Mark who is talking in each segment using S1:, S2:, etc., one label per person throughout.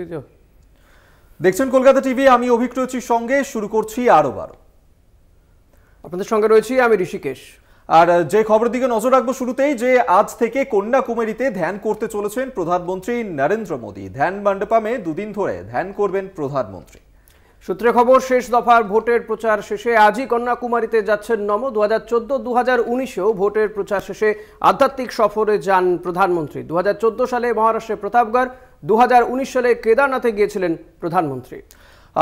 S1: তৃতীয়
S2: দেখছেন কলকাতা টিভি, আমি অভিক রয়েছি সঙ্গে। শুরু করছি আরো বারো।
S1: আপনাদের সঙ্গে রয়েছি আমি ঋষিকেশ।
S2: আর যে খবরের দিকে নজর রাখবো শুরুতেই, যে আজ থেকে কন্যাকুমারীতে ধ্যান করতে চলেছেন প্রধানমন্ত্রী নরেন্দ্র মোদী। ধ্যান মণ্ডপমে দুদিন ধরে ধ্যান করবেন প্রধানমন্ত্রী।
S1: সূত্রে খবর, শেষ দফার ভোটের প্রচার শেষে আজই কন্যাকুমারীতে যাচ্ছেন নমো। 2014-2019-এও ভোটের প্রচার শেষে আধ্যাত্মিক সফরে যান প্রধানমন্ত্রী। 2014 সালে মহারাষ্ট্রের প্রতাপগড়, 2019 সালে কেদারনাথে গিয়েছিলেন প্রধানমন্ত্রী।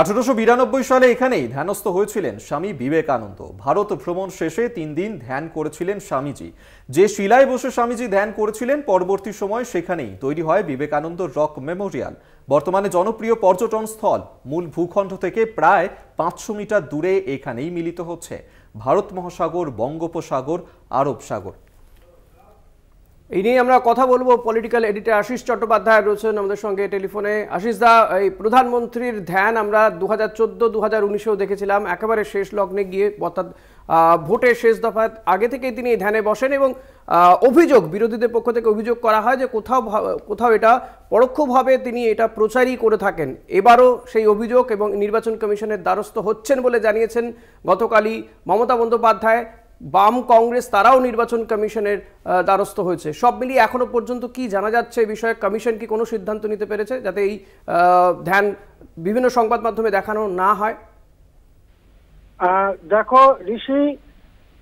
S2: 1892 সালে এখানেই ধ্যানস্থ হয়েছিলেন স্বামী বিবেকানন্দ। ভারত ভ্রমণ শেষে 3 দিন ধ্যান করেছিলেন স্বামীজি। যে শিলায় বসে স্বামীজি ধ্যান করেছিলেন, পরবর্তী সময় সেখানেই তৈরি হয় বিবেকানন্দ রক মেমোরিয়াল। বর্তমানে জনপ্রিয় পর্যটন স্থল। মূল ভূখণ্ড থেকে প্রায় 500 মিটার দূরে এখানেই মিলিত হচ্ছে ভারত মহাসাগর, বঙ্গোপসাগর, আরব সাগর।
S1: এই নিয়ে আমরা কথা বলবো। পলিটিক্যাল এডিটর আশিস চট্টোপাধ্যায় রয়েছেন আমাদের সঙ্গে টেলিফোনে। আশিস দা, এই প্রধানমন্ত্রীর ধ্যান আমরা 2014-2019-এও দেখেছিলাম, একেবারে শেষ লগ্নে গিয়ে, অর্থাৎ ভোটের শেষ দফায় আগে থেকেই তিনি এই ধ্যানে বসেন এবং অভিযোগ, বিরোধীদের পক্ষ থেকে অভিযোগ করা হয় যে কোথাও এটা পরোক্ষভাবে তিনি এটা প্রচারই করে থাকেন। এবারও সেই অভিযোগ এবং নির্বাচন কমিশনের দ্বারস্থ হচ্ছেন বলে জানিয়েছেন গতকালই মমতা বন্দ্যোপাধ্যায়। বাম কংগ্রেস তারাও নির্বাচন কমিশনের দ্বারস্থ হয়েছে। সব মিলিয়ে এখনো পর্যন্ত কি জানা যাচ্ছে এই বিষয়ে? কমিশন কি কোনো সিদ্ধান্ত নিতে পেরেছে যাতে এই ধ্যান বিভিন্ন সংবাদ মাধ্যমে দেখানো না হয়?
S3: দেখো ঋষি,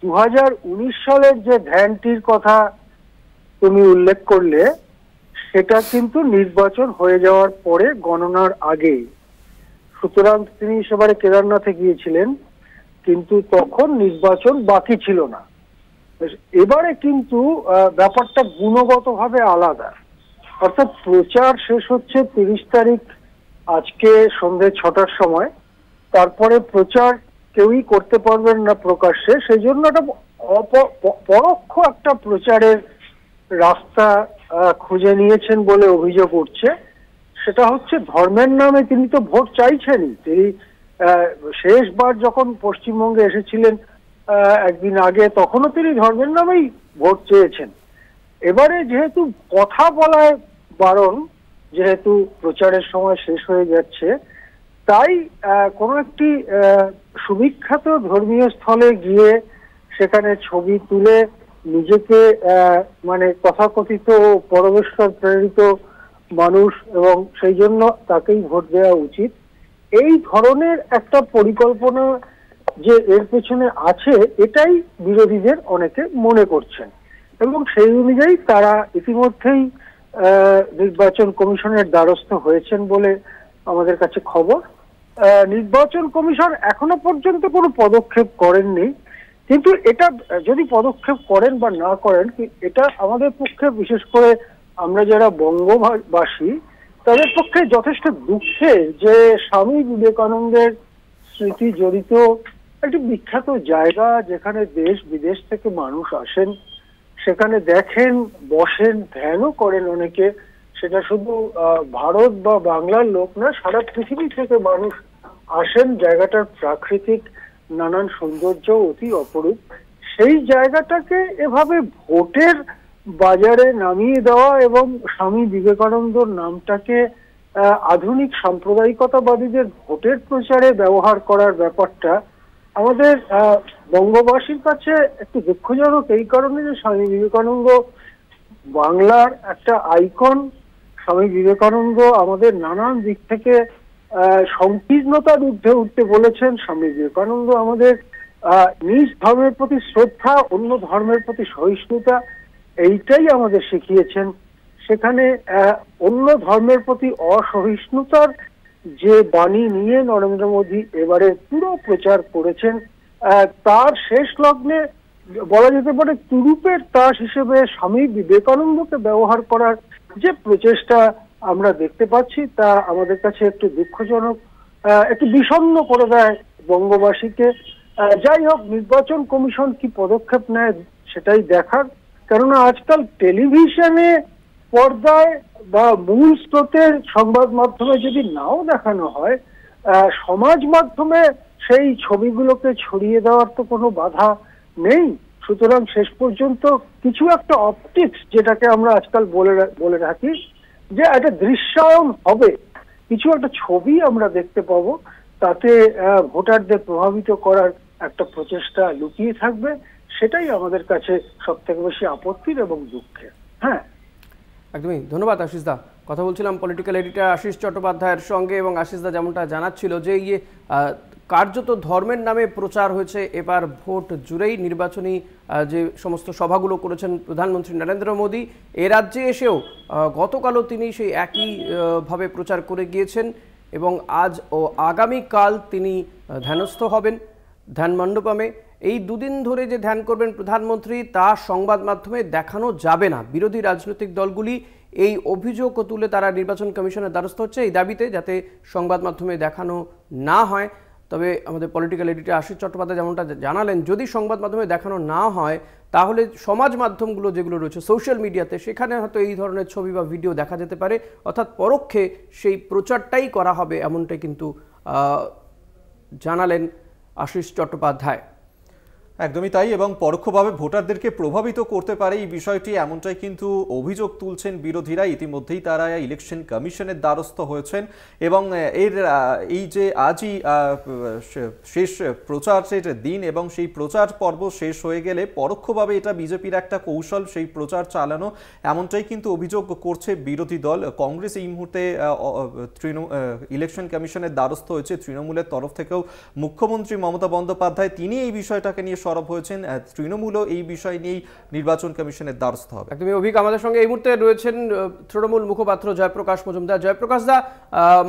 S3: 2019 সালের যে ধ্যানটির কথা তুমি উল্লেখ করলে, সেটা কিন্তু নির্বাচন হয়ে যাওয়ার পরে, গণনার আগে। সুতরাং তিনি সেবারে কেদারনাথে গিয়েছিলেন, কিন্তু তখন নির্বাচন বাকি ছিল না। এবারে কিন্তু ব্যাপারটা গুণগতভাবে আলাদা। অর্থাৎ প্রচার শেষ হচ্ছে 30 তারিখ, আজকে সন্ধ্যে 6টার সময়। তারপরে প্রচার কেউই করতে পারবেন না প্রকাশ্যে, সেই জন্য একটা পরোক্ষ একটা প্রচারের রাস্তা খুঁজে নিয়েছেন বলে অভিযোগ উঠছে। সেটা হচ্ছে ধর্মের নামে তিনি তো ভোট চাইছেনই। তিনি শেষবার যখন পশ্চিমবঙ্গে এসেছিলেন একদিন আগে, তখনও তিনি ধর্মের নামেই ভোট চেয়েছেন। এবারে যেহেতু কথা বলায় বারণ, যেহেতু প্রচারের সময় শেষ হয়ে যাচ্ছে, তাই কোনো একটি সুবিখ্যাত ধর্মীয় স্থলে গিয়ে সেখানে ছবি তুলে নিজেকে মানে তথাকথিত পরমেশ্বর প্রেরিত মানুষ, এবং সেই জন্য তাকেই ভোট দেওয়া উচিত, এই ধরনের একটা পরিকল্পনা যে এর পেছনে আছে, এটাই বিরোধীদের অনেকে মনে করছেন। এবং সেই অনুযায়ী তারা ইতিমধ্যেই নির্বাচন কমিশনের দ্বারস্থ হয়েছেন বলে আমাদের কাছে খবর। নির্বাচন কমিশন এখনো পর্যন্ত কোনো পদক্ষেপ করেননি, কিন্তু এটা যদি পদক্ষেপ করেন বা না করেন, এটা আমাদের পক্ষে, বিশেষ করে আমরা যারা বঙ্গবাসী, তাদের পক্ষে যথেষ্ট দুঃখের যে স্বামী বিবেকানন্দের স্মৃতি জড়িত একটি বিখ্যাত জায়গা, যেখানে দেশ বিদেশ থেকে মানুষ আসেন, সেখানে দেখেন, বসেন, ধ্যানও করেন অনেকে। সেটা শুধু ভারত বা বাংলার লোক না, সারা পৃথিবী থেকে মানুষ আসেন। জায়গাটার প্রাকৃতিক নানান সৌন্দর্য অতি অপরূপ। সেই জায়গাটাকে এভাবে ভোটের বাজারে নামিয়ে দেওয়া এবং স্বামী বিবেকানন্দর নামটাকে আধুনিক সাম্প্রদায়িকতাবাদীদের ভোটের প্রচারে ব্যবহার করার ব্যাপারটা আমাদের বঙ্গবাসীর কাছে একটু দুঃখজনক। এই কারণে যে স্বামী বিবেকানন্দ বাংলার একটা আইকন। স্বামী বিবেকানন্দ আমাদের নানান দিক থেকে সংকীর্ণতার ঊর্ধ্বে উঠতে বলেছেন। স্বামী বিবেকানন্দ আমাদের নিজ ধর্মের প্রতি শ্রদ্ধা, অন্য ধর্মের প্রতি সহিষ্ণুতা, এইটাই আমাদের শিখিয়েছেন। সেখানে অন্য ধর্মের প্রতি অসহিষ্ণুতার যে বাণী নিয়ে নরেন্দ্র মোদী এবারে পুরো প্রচার করেছেন, তার শেষ লগ্নে বলা যেতে পারে তুরুপের তাস হিসেবে স্বামী বিবেকানন্দকে ব্যবহার করার যে প্রচেষ্টা আমরা দেখতে পাচ্ছি, তা আমাদের কাছে একটু দুঃখজনক, একটু বিষণ্ণ করে দেয় বঙ্গবাসীকে। যাই হোক, নির্বাচন কমিশন কি পদক্ষেপ নেয় সেটাই দেখার। কেননা আজকাল টেলিভিশনে, পর্দায় বা মূল স্রোতের সংবাদ মাধ্যমে যদি নাও দেখানো হয়, সমাজ মাধ্যমে সেই ছবিগুলোকে ছড়িয়ে দেওয়ার তো কোনো বাধা নেই। সুতরাং শেষ পর্যন্ত কিছু একটা অপটিক্স, যেটাকে আমরা আজকাল বলে রাখি, যে একটা দৃশ্যায়ন হবে, কিছু একটা ছবি আমরা দেখতে পাবো, তাতে ভোটারদের প্রভাবিত করার একটা প্রচেষ্টা লুকিয়ে থাকবে। সেটাই আমাদের কাছে সব থেকে বেশি আপত্তির এবং দুঃখের। হ্যাঁ,
S1: একদমই ধন্যবাদ আশিস দা। কথা বলছিলাম পলিটিক্যাল এডিটর আশিস চট্টোপাধ্যায়ের সঙ্গে, এবং আশিস দা যেমনটা জানাচ্ছিল যে কার্যত ধর্মের নামে প্রচার হয়েছে এবার ভোট জুড়েই। নির্বাচনী যে সমস্ত সভাগুলো করেছেন প্রধানমন্ত্রী নরেন্দ্র মোদী, এ রাজ্যে এসেও গতকালও তিনি সেই একই ভাবে প্রচার করে গিয়েছেন, এবং আজ ও আগামীকাল তিনি ধ্যানস্থ হবেন ধ্যান মণ্ডপমে। এই দুদিন ধরে যে ধ্যান করবেন প্রধানমন্ত্রী, তা সংবাদ মাধ্যমে দেখানো যাবে না। বিরোধী রাজনৈতিক দলগুলি এই অভিযোগ তুলে তারা নির্বাচন কমিশনের দ্বারস্থ হচ্ছে এই দাবিতে, যাতে সংবাদ মাধ্যমে দেখানো না হয়। তবে আমাদের পলিটিক্যাল এডিটর আশিস চট্টোপাধ্যায় যেমনটা জানালেন, যদি সংবাদ মাধ্যমে দেখানো না হয় তাহলে সমাজ মাধ্যমগুলো যেগুলো রয়েছে সোশ্যাল মিডিয়াতে, সেখানে হয়তো এই ধরনের ছবি বা ভিডিও দেখা যেতে পারে, অর্থাৎ পরোক্ষে সেই প্রচারটাই করা হবে, এমনটাই কিন্তু জানালেন আশিস চট্টোপাধ্যায়।
S2: একদমই তাই, এবং পরোক্ষভাবে ভোটারদেরকে প্রভাবিত করতে পারে এই বিষয়টি, এমনটাই কিন্তু অভিযোগ তুলছেন বিরোধীরা। ইতিমধ্যেই তারা ইলেকশন কমিশনের দ্বারস্থ হয়েছেন, এবং এই যে আজই শেষ প্রচারের দিন, এবং সেই প্রচার পর্ব শেষ হয়ে গেলে পরোক্ষভাবে এটা বিজেপির একটা কৌশল সেই প্রচার চালানো, এমনটাই কিন্তু অভিযোগ করছে বিরোধী দল। কংগ্রেস এই মুহূর্তে ইলেকশন কমিশনের দ্বারস্থ হয়েছে। তৃণমূলের তরফ থেকেও মুখ্যমন্ত্রী মমতা বন্দ্যোপাধ্যায় তিনি এই বিষয়টাকে নিয়ে সরব হয়েছেন। তৃণমূলও এই বিষয় নিয়েই নির্বাচন কমিশনের দ্বারস্থ হবে।
S1: একদমই অভিক, আমাদের সঙ্গে এই মুহূর্তে রয়েছেন তৃণমূল মুখপাত্র জয়প্রকাশ মজুমদার। জয়প্রকাশ দা,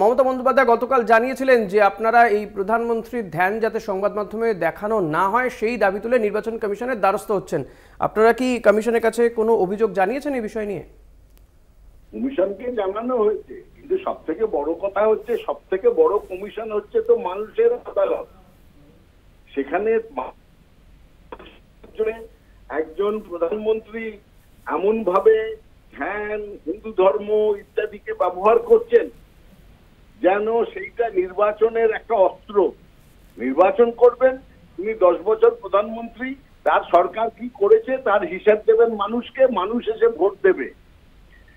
S1: মমতা বন্দ্যোপাধ্যায় গতকাল জানিয়েছিলেন যে আপনারা এই প্রধানমন্ত্রীর ধ্যান যাতে সংবাদ মাধ্যমে দেখানো না হয় সেই দাবি তুলে নির্বাচন কমিশনের দ্বারস্থ হচ্ছেন। আপনারা কি কমিশনের কাছে কোনো অভিযোগ জানিয়েছেন এই বিষয় নিয়ে?
S4: কমিশনকে জানানো হয়েছে, কিন্তু সব থেকে বড় কথা হচ্ছে, সব থেকে বড় কমিশন হচ্ছে তো মানুষের আদালত। সেখানে একজন প্রধানমন্ত্রী এমন ভাবে ধ্যান, হিন্দু ধর্ম ইত্যাদিকে ব্যবহার করছেন যেন সেইটা নির্বাচনের একটা অস্ত্র। নির্বাচন করবেন, তিনি 10 বছর প্রধানমন্ত্রী, তার সরকার কি করেছে তার হিসাব দেবেন মানুষকে, মানুষ এসে ভোট দেবে।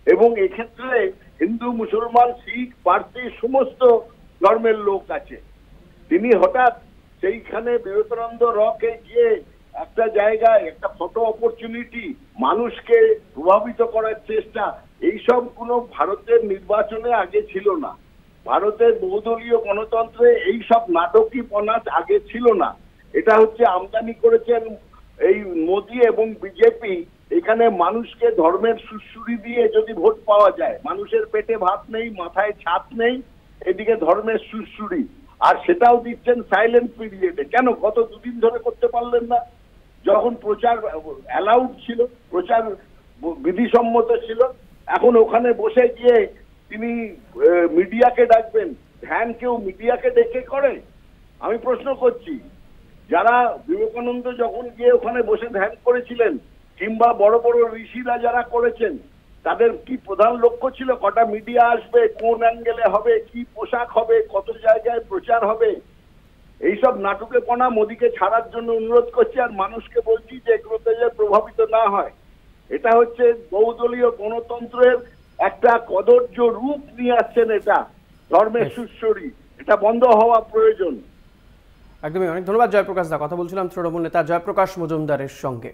S4: এবং এক্ষেত্রে হিন্দু, মুসলমান, শিখ, পার্সি সমস্ত ধর্মের লোক আছে। তিনি হঠাৎ সেইখানে বিবেকানন্দ রকে গিয়ে একটা জায়গায় একটা ফটো অপরচুনিটি, মানুষকে প্রভাবিত করার চেষ্টা, এইসব কোনো ভারতের নির্বাচনে আগে ছিল না। ভারতের বহুদলীয় গণতন্ত্রে এইসব নাটকীপনা আগে ছিল না। এটা হচ্ছে আমদানি করেছেন এই মোদী এবং বিজেপি। এখানে মানুষকে ধর্মের সুড়সুড়ি দিয়ে যদি ভোট পাওয়া যায়, মানুষের পেটে ভাত নেই, মাথায় ছাদ নেই, এদিকে ধর্মের সুড়সুড়ি, আর সেটাও দিচ্ছেন সাইলেন্ট পিরিয়ডে। কেন গত 2 দিন ধরে করতে পারলেন না? যখন প্রচার অ্যালাউড ছিল, প্রচার বিধিসম্মত ছিল, এখন ওখানে বসে গিয়ে তিনি মিডিয়াকে ডাকবেন। ধ্যান কেউ মিডিয়াকে ডেকে করে? আমি প্রশ্ন করছি, যারা বিবেকানন্দ যখন গিয়ে ওখানে বসে ধ্যান করেছিলেন, কিংবা বড় বড় ঋষিরা যারা করেছেন, তাদের কি প্রধান লক্ষ্য ছিল কটা মিডিয়া আসবে, কোন অ্যাঙ্গেলে হবে, কি পোশাক হবে, কত জায়গায় প্রচার হবে? এইসব নাটকেপনা মোদীকে ছাড়ার জন্য অনুরোধ করছি, আর মানুষকে বলছি যে এগুলোতে যে প্রভাবিত না হয়। এটা হচ্ছে বহুদলীয় গণতন্ত্রের একটা কদর্য রূপ নিয়ে আসছেন, এটা ধর্মের সুড়সুড়ি, এটা বন্ধ হওয়া প্রয়োজন।
S1: একদমই, অনেক ধন্যবাদ জয়প্রকাশ দা। কথা বলছিলাম তৃণমূল নেতা জয়প্রকাশ মজুমদারের সঙ্গে।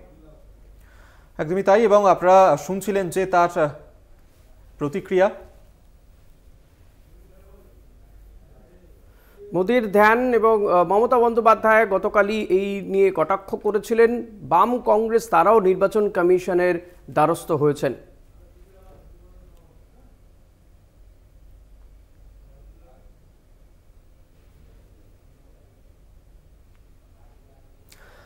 S2: একদমই তাই, এবং আপনারা শুনছিলেন যে তার প্রতিক্রিয়া।
S1: মোদির ধ্যান এবং মমতা বন্দ্যোপাধ্যায় গতকালই এই নিয়ে কটাক্ষ করেছিলেন। বাম কংগ্রেস তারাও নির্বাচন কমিশনের দ্বারস্থ হয়েছেন।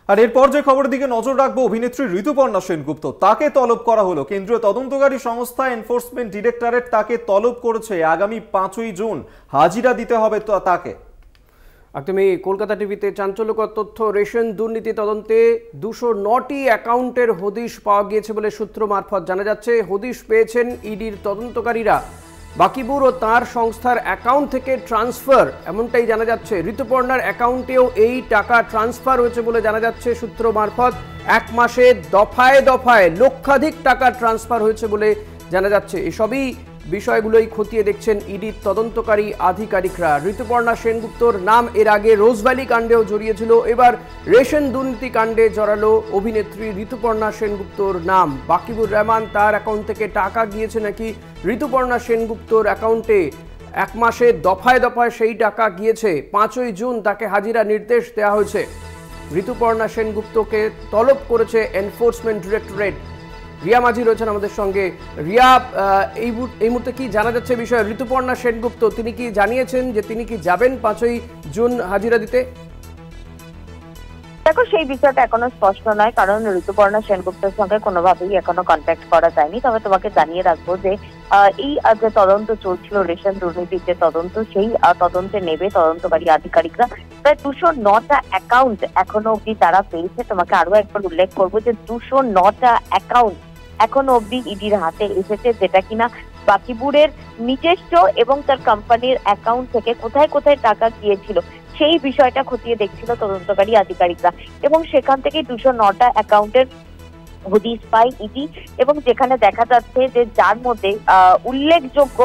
S2: আর এরপর যে খবরের দিকে নজর রাখবো, অভিনেত্রী ঋতুপর্ণা সেনগুপ্ত, তাকে তলব করা হলো। কেন্দ্রীয় তদন্তকারী সংস্থা এনফোর্সমেন্ট ডিরেক্টরেট তাকে তলব করেছে। আগামী 5ই জুন হাজিরা দিতে হবে তাকে।
S1: একদমই, কলকাতা টিভিতে চাঞ্চল্যকর তথ্য। রেশন দুর্নীতি তদন্তে 209টি অ্যাকাউন্টের হদিশ পাওয়া গিয়েছে বলে সূত্র মারফত জানা যাচ্ছে। হদিশ পেয়েছেন ইডির তদন্তকারীরা। বাকিবুর ও তার সংস্থার অ্যাকাউন্ট থেকে ট্রান্সফার, এমনটাই জানা যাচ্ছে। ঋতুপর্ণার অ্যাকাউন্টেও এই টাকা ট্রান্সফার হয়েছে বলে জানা যাচ্ছে সূত্র মারফত। 1 মাসে দফায় দফায় লক্ষাধিক টাকা ট্রান্সফার হয়েছে বলে জানা যাচ্ছে। এসবই বিষয়গুলোই খতিয়ে দেখছেন ইডির তদন্তকারী আধিকারিকরা। ঋতুপর্ণা সেনগুপ্তর নাম এর আগে রোজভ্যালি কাণ্ডেও জড়িয়েছিল, এবার রেশন দুর্নীতি কাণ্ডে জড়ালো অভিনেত্রী ঋতুপর্ণা সেনগুপ্তর নাম। বাকিবুর রহমান তার অ্যাকাউন্ট থেকে টাকা গিয়েছে নাকি ঋতুপর্ণা সেনগুপ্তর অ্যাকাউন্টে, এক মাসে দফায় দফায় সেই টাকা গিয়েছে। 5ই জুন তাকে হাজিরা নির্দেশ দেওয়া হয়েছে। ঋতুপর্ণা সেনগুপ্তকে তলব করেছে এনফোর্সমেন্ট ডিরেক্টরেট। রিয়া মাঝি রয়েছেন আমাদের সঙ্গে। রিয়া, এই মুহূর্তে কি জানা যাচ্ছে বিষয়ে? ঋতুপর্ণা সেনগুপ্ত তিনি কি জানিয়েছেন যে তিনি কি যাবেন 5ই জুন হাজিরা দিতে?
S5: দেখো, সেই বিষয়টা এখনো স্পষ্ট নয়, কারণ ঋতুপর্ণা সেনগুপ্তের সঙ্গে কোনোভাবেই এখনো কন্ট্যাক্ট করা যায়নি। তবে তোমাকে জানিয়ে রাখবো যে এই যে তদন্ত চলছিল রেশন দুর্নীতির যে তদন্ত, সেই তদন্তে নেবে তদন্তকারী আধিকারিকরা। প্রায় 209টা অ্যাকাউন্ট এখনো অব্দি তারা পেয়েছে। তোমাকে আরো একবার উল্লেখ করবো যে 209টা অ্যাকাউন্ট এখনো অব্দি ইডির হাতে এসেছে, যেটা কিনা বাকিবুরের নিজস্ব এবং তার কোম্পানির অ্যাকাউন্ট থেকে কোথায় কোথায় টাকা গিয়েছিল সেই বিষয়টা খতিয়ে দেখছিল তদন্তকারী আধিকারিকরা। এবং সেখান থেকে 209টা অ্যাকাউন্টের হদিশ পায় ইডি, এবং যেখানে দেখা যাচ্ছে যে যার মধ্যে উল্লেখযোগ্য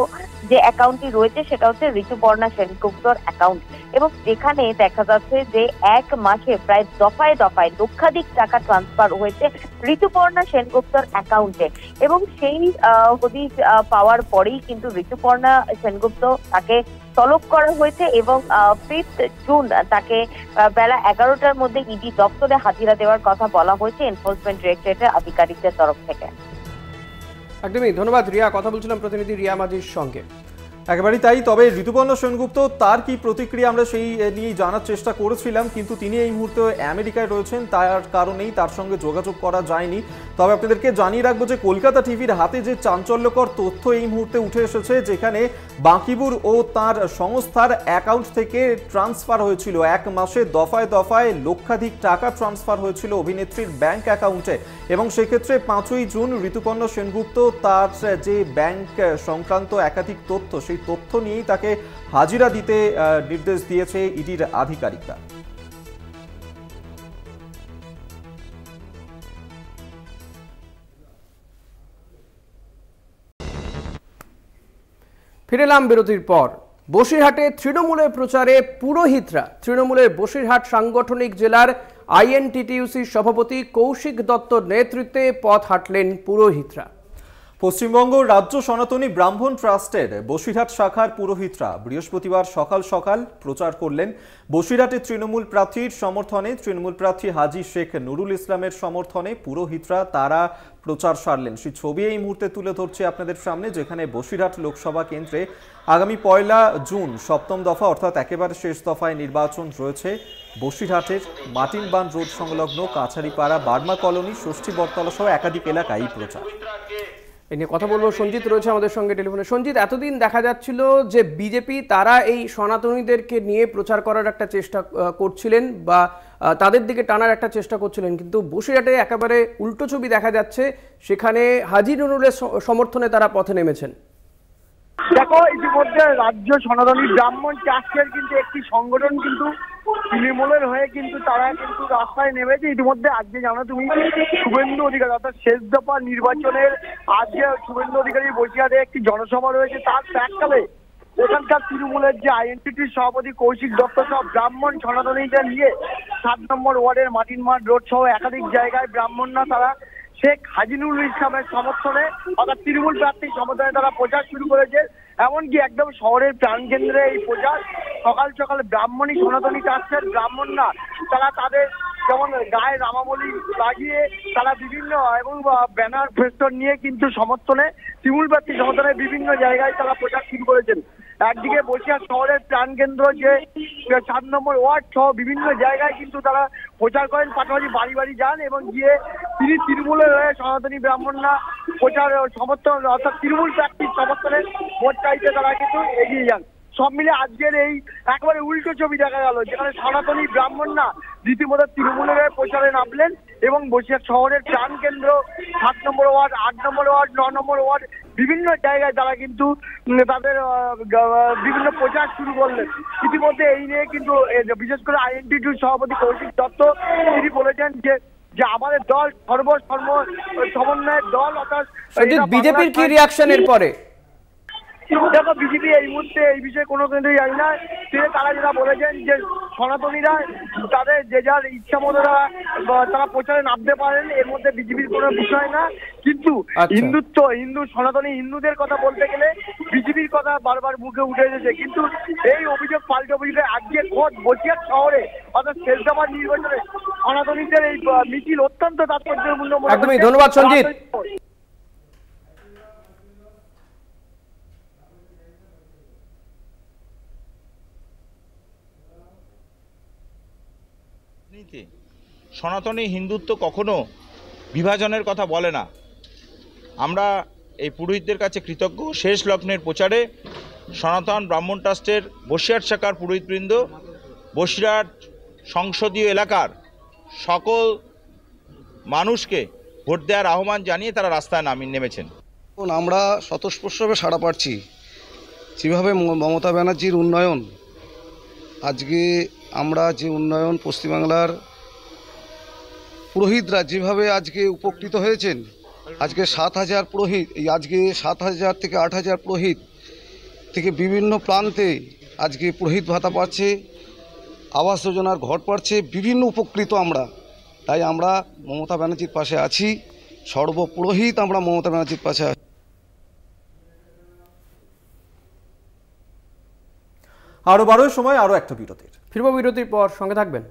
S5: যে অ্যাকাউন্টটি রয়েছে সেটা হচ্ছে ঋতুপর্ণা সেনগুপ্তর অ্যাকাউন্ট। এবং যেখানে দেখা যাচ্ছে যে এক মাসে প্রায় দফায় দফায় লক্ষাধিক টাকা ট্রান্সফার হয়েছে ঋতুপর্ণা সেনগুপ্তর অ্যাকাউন্টে। এবং সেই হদিশ পাওয়ার পরেই কিন্তু ঋতুপর্ণা সেনগুপ্ত তাকে তলব করা হয়েছে এবং 5 জুন তাকে বেলা 11টার মধ্যে ইডি দপ্তরে হাজিরা দেওয়ার কথা বলা হয়েছে এনফোর্সমেন্ট ডিরেক্টরেটের আধিকারিকদের তরফ থেকে।
S1: একদমই ধন্যবাদ রিয়া। কথা বলছিলাম প্রতিনিধি রিয়া মাঝির সঙ্গে।
S2: একেবারেই তাই। তবে ঋতুপর্ণা সেনগুপ্ত তার কি প্রতিক্রিয়া আমরা সেই নিয়ে জানার চেষ্টা করেছিলাম, কিন্তু তিনি এই মুহূর্তে আমেরিকায় রয়েছেন, তার কারণেই তার সঙ্গে যোগাযোগ করা যায়নি। তবে আপনাদেরকে জানিয়ে রাখবো যে কলকাতা টিভির হাতে যে চাঞ্চল্যকর তথ্য এই মুহূর্তে উঠে এসেছে, যেখানে বাকিবুর ও তার সংস্থার অ্যাকাউন্ট থেকে ট্রান্সফার হয়েছিল, এক মাসে দফায় দফায় লক্ষাধিক টাকা ট্রান্সফার হয়েছিল অভিনেত্রীর ব্যাংক অ্যাকাউন্টে। এবং সেক্ষেত্রে 5ই জুন ঋতুপর্ণা সেনগুপ্ত তার যে ব্যাংক সংক্রান্ত একাধিক তথ্য, সেই তথ্য নিয়েই তাকে হাজিরা দিতে নির্দেশ দিয়েছে ইডির আধিকারিকরা।
S1: ফিরেলাম বিরতির পর। বসিরহাটে তৃণমূলের প্রচারে পুরোহিতরা। তৃণমূলের বসিরহাট সাংগঠনিক জেলার আইএনটিটিইউসির সভাপতি কৌশিক দত্তর নেতৃত্বে পথ হাঁটলেন পুরোহিতরা।
S2: পশ্চিমবঙ্গ রাজ্য সনাতনী ব্রাহ্মণ ট্রাস্টের বসিরহাট শাখার পুরোহিতরা বৃহস্পতিবার সকাল সকাল প্রচার করলেন। বসিরহাটে তৃণমূল প্রার্থীর সমর্থনে, তৃণমূল প্রার্থী হাজী শেখ নুরুল ইসলামের সমর্থনে পুরোহিতরা তারা প্রচার সারলেন। সেই ছবি এই মুহূর্তে তুলে ধরছে আপনাদের সামনে, যেখানে বসিরহাট লোকসভা কেন্দ্রে আগামী 1 জুন 7ম দফা অর্থাৎ একেবারে শেষ দফায় নির্বাচন রয়েছে। বসিরহাটের মাটিনবান রোড সংলগ্ন কাছারিপাড়া, বার্মা কলোনি, ষষ্ঠী বটতলা সহ একাধিক এলাকায় এই প্রচার।
S1: এ নিয়ে কথা বলবো, সঞ্জিত রয়েছে আমাদের সঙ্গে টেলিফোনে। সঞ্জিত, এতদিন দেখা যাচ্ছিল যে বিজেপি তারা এই সনাতনীদেরকে নিয়ে প্রচার করার একটা চেষ্টা করছিলেন বা তাদের দিকে টানার একটা চেষ্টা করছিলেন, কিন্তু বসিরহাটে একেবারে উল্টো ছবি দেখা যাচ্ছে। সেখানে হাজী নুরুলের সমর্থনে তারা পথে নেমেছেন।
S3: দেখো, ইতিমধ্যে রাজ্য সনাতনী ব্রাহ্মণ ট্রাস্টের কিন্তু একটি সংগঠন কিন্তু তৃণমূলের হয়ে কিন্তু তারা কিন্তু রাস্তায় নেমেছে। ইতিমধ্যে আজকে জানো তুমি শুভেন্দু অধিকারী অর্থাৎ শেষ দফা নির্বাচনের আজকে শুভেন্দু অধিকারী বসিরহাটে একটি জনসভা রয়েছে। তার প্রাক্কালে এখানকার তৃণমূলের যে আইএনটিটির সভাপতি কৌশিক দত্ত সহ ব্রাহ্মণ সনাতনীদের নিয়ে 7 নম্বর ওয়ার্ডের মাটিনমাঠ রোড সহ একাধিক জায়গায় ব্রাহ্মণরা তারা শেখ হাজী নুরুল ইসলামের সমর্থনে অর্থাৎ তৃণমূল প্রার্থীর সমর্থনে তারা প্রচার শুরু করেছে। এমনকি একদম শহরের প্রাণকেন্দ্রে এই প্রচার। সকাল সকাল ব্রাহ্মণী সনাতনী ট্রাস্টের ব্রাহ্মণরা তারা তাদের যেমন গায়ে রামাবলী লাগিয়ে তারা বিভিন্ন এবং ব্যানার ফেস্টন নিয়ে কিন্তু সমর্থনে তৃণমূল প্রার্থীর সমর্থনে বিভিন্ন জায়গায় তারা প্রচার শুরু করেছেন। একদিকে বসিরহাট শহরের প্রাণকেন্দ্র যে 7 নম্বর ওয়ার্ড সহ বিভিন্ন জায়গায় কিন্তু তারা প্রচার করেন, পাশাপাশি বাড়ি বাড়ি যান এবং গিয়ে তিনি তৃণমূলের হয়ে সনাতনী ব্রাহ্মণরা প্রচার সমর্থন অর্থাৎ তৃণমূল প্রার্থীর সমর্থনে ভোট চাইতে তারা কিন্তু এগিয়ে যান। সব মিলে আজকের এই একেবারে উল্টো ছবি দেখা গেল, যেখানে সনাতনী ব্রাহ্মণরা রীতিমতো তৃণমূলের প্রচারে নামলেন এবং বসিরহাট শহরের প্রাণকেন্দ্র 7 নম্বর ওয়ার্ড, 8 নম্বর ওয়ার্ড, 9 নম্বর ওয়ার্ড বিভিন্ন জায়গায় তারা কিন্তু তাদের বিভিন্ন প্রচার শুরু করলেন। ইতিমধ্যে এই নিয়ে কিন্তু বিশেষ করে আইএনটিটির সভাপতি কৌশিক দত্ত তিনি বলেছেন যে আমাদের দল সমন্বয়ের দল অর্থাৎ
S1: বিজেপির কি রিয়াকশন এর পরে?
S3: দেখো বিজেপি এই মুহূর্তে এই বিষয়ে কোনো কিন্তু জানি না, তারা যেটা বলেছেন যে সনাতনীরা তাদের যে যার ইচ্ছা মতো তারা প্রচারে নামতে পারেন, এর মধ্যে বিজেপির কোনো বিষয় না। কিন্তু হিন্দু সনাতনী হিন্দুদের কথা বলতে গেলে বিজেপির কথা বারবার মুখে উঠে এসেছে। কিন্তু এই অভিযোগ পাল্টে অভিযোগে আজকে খোদ বসিরহাট শহরে অর্থাৎ শেষদফার নির্বাচনে সনাতনীদের এই মিছিল অত্যন্ত তাৎপর্যপূর্ণ।
S1: একদমই ধন্যবাদ সঞ্জিত।
S6: সনাতনী হিন্দুত্ব কখনো বিভাজনের কথা বলে না। আমরা এই পুরোহিতদের কাছে কৃতজ্ঞ। শেষ লগ্নের প্রচারে সনাতন ব্রাহ্মণ ট্রাস্টের বসিরহাট শাখার পুরোহিতবৃন্দ বসিরহাট সংসদীয় এলাকার সকল মানুষকে ভোট দেওয়ার আহ্বান জানিয়ে তারা রাস্তায় নেমেছেন।
S7: আমরা স্বতঃস্ফূর্তভাবে সাড়া পাচ্ছি যেভাবে মমতা ব্যানার্জির উন্নয়ন, আজকে আমরা যে উন্নয়ন পশ্চিমবাংলার পুরোহিতরা যেভাবে আজকে উপকৃত হয়েছেন, আজকে 7,000 পুরোহিত, আজকে 7,000 থেকে 8,000 পুরোহিত থেকে বিভিন্ন প্রান্তে আজকে পুরোহিত ভাতা পাচ্ছে, আবাস যোজনার ঘর পাচ্ছে, বিভিন্ন উপকৃত আমরা। তাই আমরা মমতা ব্যানার্জির পাশে আছি, সর্বপুরোহিত আমরা মমতা ব্যানার্জির পাশে আছি।
S2: আরো 12 সময় আরো একটা বিরতির।
S1: ফিরবো বিরতির পর, সঙ্গে থাকবেন।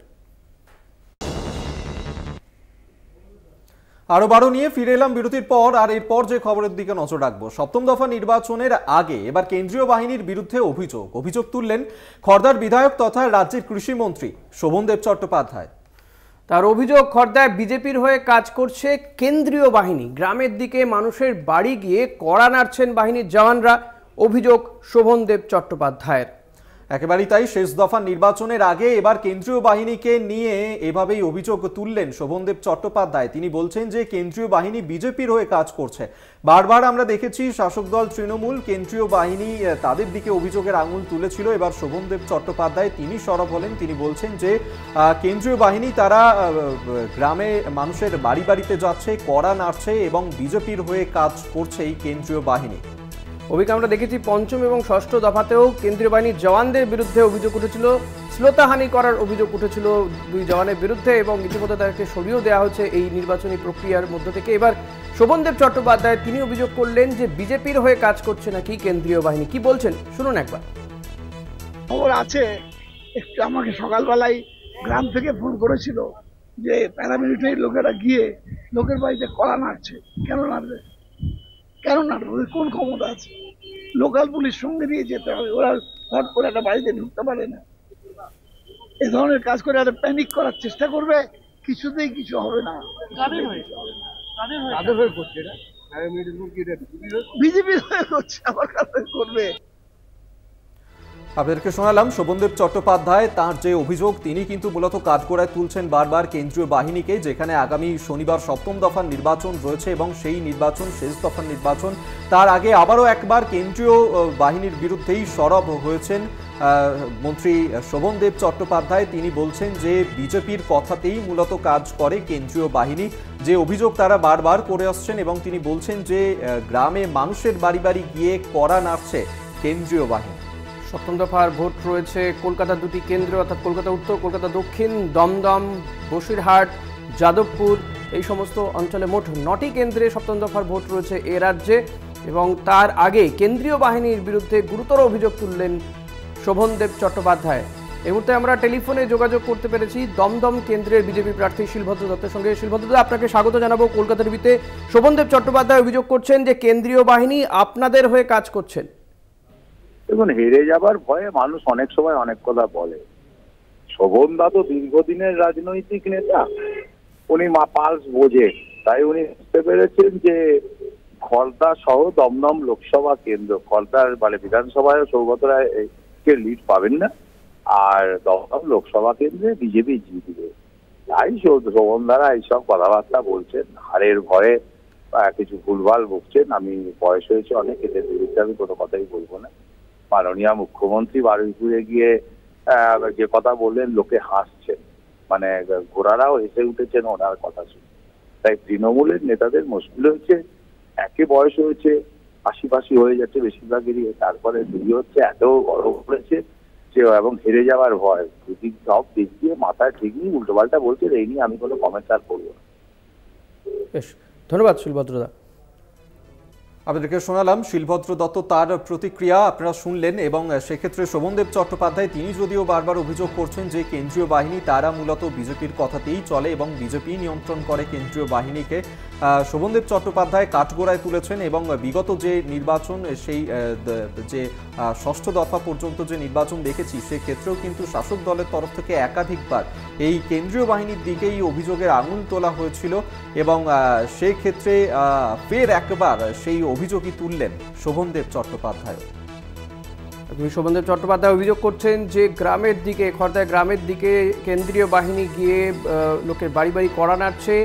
S2: আরো 12 নিয়ে ফিরে এলাম বিরতির পর। আর এরপর যে খবরের দিকে নজর রাখবো, সপ্তম দফা নির্বাচনের আগে এবার কেন্দ্রীয় বাহিনীর বিরুদ্ধে অভিযোগ তুললেন খড়দার বিধায়ক তথা রাজ্যের কৃষিমন্ত্রী শোভনদেব চট্টোপাধ্যায়।
S1: তার অভিযোগ, খড়দায় বিজেপির হয়ে কাজ করছে কেন্দ্রীয় বাহিনী। গ্রামের দিকে মানুষের বাড়ি গিয়ে কড়া নাড়ছেন বাহিনীর জওয়ানরা, অভিযোগ শোভনদেব চট্টোপাধ্যায়ের।
S2: একেবারেই তাই, শেষ দফা নির্বাচনের আগে এবার কেন্দ্রীয় বাহিনীকে নিয়ে এভাবেই অভিযোগ তুললেন শোভনদেব চট্টোপাধ্যায়। তিনি বলছেন যে কেন্দ্রীয় বাহিনী বিজেপির হয়ে কাজ করছে। বারবার আমরা দেখেছি শাসক দল তৃণমূল কেন্দ্রীয় বাহিনী তাদের দিকে অভিযোগের আঙুল তুলেছিল। এবার শোভনদেব চট্টোপাধ্যায় তিনি সরব হলেন। তিনি বলছেন যে কেন্দ্রীয় বাহিনী তারা গ্রামে মানুষের বাড়ি বাড়িতে যাচ্ছে, কড়া নাড়ছে এবং বিজেপির হয়ে কাজ করছে এই কেন্দ্রীয় বাহিনী।
S1: অভিযোগ আমরা দেখেছি পঞ্চম এবং ষষ্ঠ দফাতেও কেন্দ্রীয় বাহিনীর জওয়ানদের বিরুদ্ধে অভিযোগ উঠেছিল, শ্লোতাহানি করার অভিযোগ উঠেছিল দুই জওয়ানের বিরুদ্ধে, এবং ইতিমধ্যে তাদেরকে সরিয়েও দেওয়া হচ্ছে এই নির্বাচনী প্রক্রিয়ার মধ্য থেকে। এবার শোভনদেব চট্টোপাধ্যায় তিনি অভিযোগ করলেন যে বিজেপির হয়ে কাজ করছে নাকি কেন্দ্রীয় বাহিনী। কি বলছেন শুনুন একবার।
S8: খবর আছে, একটু আমাকে সকালবেলায় গ্রাম থেকে ফোন করেছিল যে প্যারামিলিটারি লোকেরা গিয়ে লোকের বাড়িতে কড়া নাড়ছে। কেন নাড়বে? ওদের কোন ক্ষমতা আছে? লোকাল পুলিশ সঙ্গে দিয়ে যেতে হবে, ওরা হট করে একটা বাড়িতে ঢুকতে পারে না। এ ধরনের কাজ করে একটা প্যানিক করার চেষ্টা করবে, কিছুতেই কিছু হবে না। বিজেপি করছে, আবার কাজ করবে।
S2: আপনাদেরকে শোনালাম শোভনদেব চট্টোপাধ্যায় তার যে অভিযোগ, তিনি কিন্তু মূলত কাঠগড়ায় তুলছেন বারবার কেন্দ্রীয় বাহিনীকে, যেখানে আগামী শনিবার সপ্তম দফার নির্বাচন রয়েছে এবং সেই নির্বাচন শেষ দফার নির্বাচন। তার আগে আবারও একবার কেন্দ্রীয় বাহিনীর বিরুদ্ধেই সরব হয়েছেন মন্ত্রী শোভনদেব চট্টোপাধ্যায়। তিনি বলছেন যে বিজেপির কথাতেই মূলত কাজ করে কেন্দ্রীয় বাহিনী, যে অভিযোগ তারা বারবার করে আসছেন, এবং তিনি বলছেন যে গ্রামে মানুষের বাড়ি বাড়ি গিয়ে কড়া নাড়ছে কেন্দ্রীয় বাহিনী।
S1: সপ্তম দফার ভোট রয়েছে কলকাতার দুটি কেন্দ্র, অর্থাৎ কলকাতা উত্তর, কলকাতা দক্ষিণ, দমদম, বসিরহাট, যাদবপুর, এই সমস্ত অঞ্চলে মোট 9টি কেন্দ্রে সপ্তম দফার ভোট রয়েছে এ রাজ্যে। এবং তার আগে কেন্দ্রীয় বাহিনীর বিরুদ্ধে গুরুতর অভিযোগ তুললেন শোভনদেব চট্টোপাধ্যায়। এই মুহূর্তে আমরা টেলিফোনে যোগাযোগ করতে পেরেছি দমদম কেন্দ্রের বিজেপি প্রার্থী শিলভদ্র দত্তের সঙ্গে। শিলভদ্র দা, আপনাকে স্বাগত জানাবো কলকাতা টিভিতে। শোভনদেব চট্টোপাধ্যায় অভিযোগ করছেন যে কেন্দ্রীয় বাহিনী আপনাদের হয়ে কাজ করছেন।
S4: দেখুন, হেরে যাবার ভয়ে মানুষ অনেক সময় অনেক কথা বলে। শোভনদা তো দীর্ঘদিনের রাজনৈতিক নেতা, উনি পালস বোঝে, তাই উনি বুঝতে পেরেছেন যে খড়দা সহ দমদম লোকসভা কেন্দ্র, খড়দার মানে বিধানসভায় সৌগত রায়কে লিড পাবেন না, আর দমদম লোকসভা কেন্দ্রে বিজেপি জিতবে। তাই শোভনদারা এইসব কথাবার্তা বলছেন, হারের ভয়ে কিছু ভুলভাল বকছেন। আমি বয়স হয়েছে অনেক, এদের বিরুদ্ধে আমি কোনো কথাই বলবো না। মাননীয় মুখ্যমন্ত্রী বারুইপুরে গিয়ে যে কথা বললেন, লোকে হাসছেন, মানে ঘোড়ারাও হেসে উঠেছেন ওনার কথা শুনে। তাই তৃণমূলের নেতাদের মুশকিল হয়েছে, একে বয়স হয়েছে,
S9: আশিপাশি হয়ে যাচ্ছে বেশিরভাগেরই। তারপরে দুই হচ্ছে এত গরম পড়েছে যে এবং হেরে যাওয়ার ভয়, দুদিক সব দিক দিয়ে মাথায় ঠিক নেই, উল্টোপাল্টা বলছে। এই নিয়ে আমি কোনো কমেন্ট আর করবো না।
S1: বেশ, ধন্যবাদ শিলভদ্রদা।
S2: আপনাদেরকে শোনালাম শিলভদ্র দত্ত তার প্রতিক্রিয়া আপনারা শুনলেন, এবং সেক্ষেত্রে শোভনদেব চট্টোপাধ্যায় তিনি যদিও বারবার অভিযোগ করছেন যে কেন্দ্রীয় বাহিনী তারা মূলত বিজেপির কথাতেই চলে এবং বিজেপি নিয়ন্ত্রণ করে কেন্দ্রীয় বাহিনীকে। শোভনদেব চট্টোপাধ্যায় কাঠগোড়ায় তুলেছেন এবং বিগত যে নির্বাচন, সেই যে ষষ্ঠ দফা পর্যন্ত যে নির্বাচন দেখেছি সেক্ষেত্রেও কিন্তু শাসক দলের তরফ থেকে একাধিকবার এই কেন্দ্রীয় বাহিনীর দিকেই অভিযোগের আঙুল তোলা হয়েছিল, এবং সেক্ষেত্রে ফের একবার সেই অভিযোগই তুললেন শোভনদেব চট্টোপাধ্যায়।
S1: শোভনদেব চট্টোপাধ্যায় অভিযোগ করছেন যে গ্রামের দিকে, খড়দায় গ্রামের দিকে কেন্দ্রীয় বাহিনী গিয়ে লোকের বাড়ি বাড়ি কড়া নাড়ছে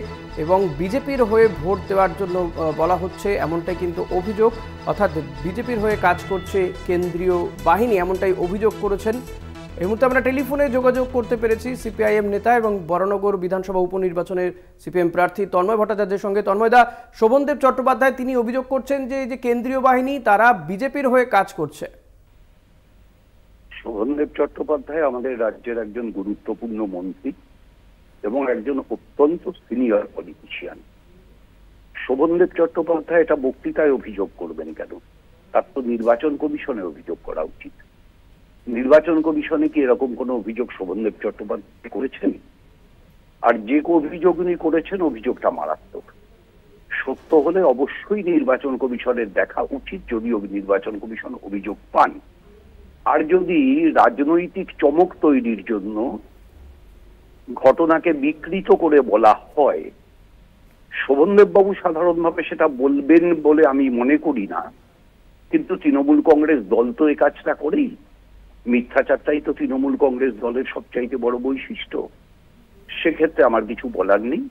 S1: এবং বিজেপির হয়ে ভোট দেওয়ার জন্য বলা হচ্ছে, এমনটাই কিন্তু অভিযোগ। অর্থাৎ বিজেপির হয়ে কাজ করছে কেন্দ্রীয় বাহিনী, এমনটাই অভিযোগ করেছেন। এই মুহূর্তে আমরা টেলিফোনে যোগাযোগ করতে পেরেছি সিপিআইএম নেতা এবং বরানগর বিধানসভা উপনির্বাচনের সিপিএম প্রার্থী তন্ময় ভট্টাচার্যের সঙ্গে। তন্ময়দা, শোভনদেব চট্টোপাধ্যায় তিনি অভিযোগ করছেন যে এই যে কেন্দ্রীয় বাহিনী তারা বিজেপির হয়ে কাজ করছে।
S9: শোভনদেব চট্টোপাধ্যায় আমাদের রাজ্যের একজন গুরুত্বপূর্ণ মন্ত্রী এবং একজন অত্যন্ত সিনিয়র পলিটিশিয়ান। শোভনদেব চট্টোপাধ্যায় এটা বক্তৃতায় অভিযোগ করবেন কেন? তার তো নির্বাচন কমিশনে অভিযোগ করা উচিত। নির্বাচন কমিশনে কি এরকম কোনো অভিযোগ শোভনদেব চট্টোপাধ্যায় করেছেন? আর যে অভিযোগ উনি করেছেন অভিযোগটা মারাত্মক। সত্য হলে অবশ্যই নির্বাচন কমিশনের দেখা উচিত, যদিও নির্বাচন কমিশন অভিযোগ পান। আর যদি রাজনৈতিক চমক তৈরির জন্য ঘটনাকে বিকৃত করে বলা হয়, শোভনদেব বাবু সাধারণভাবে সেটা বলবেন বলে আমি মনে করি না, কিন্তু তৃণমূল কংগ্রেস দল তো এই কাজটা করেই। মিথ্যাচারটাই তো তৃণমূল কংগ্রেস দলের সবচাইতে বড় বৈশিষ্ট্য। সেক্ষেত্রে আমার কিছু বলার নেই।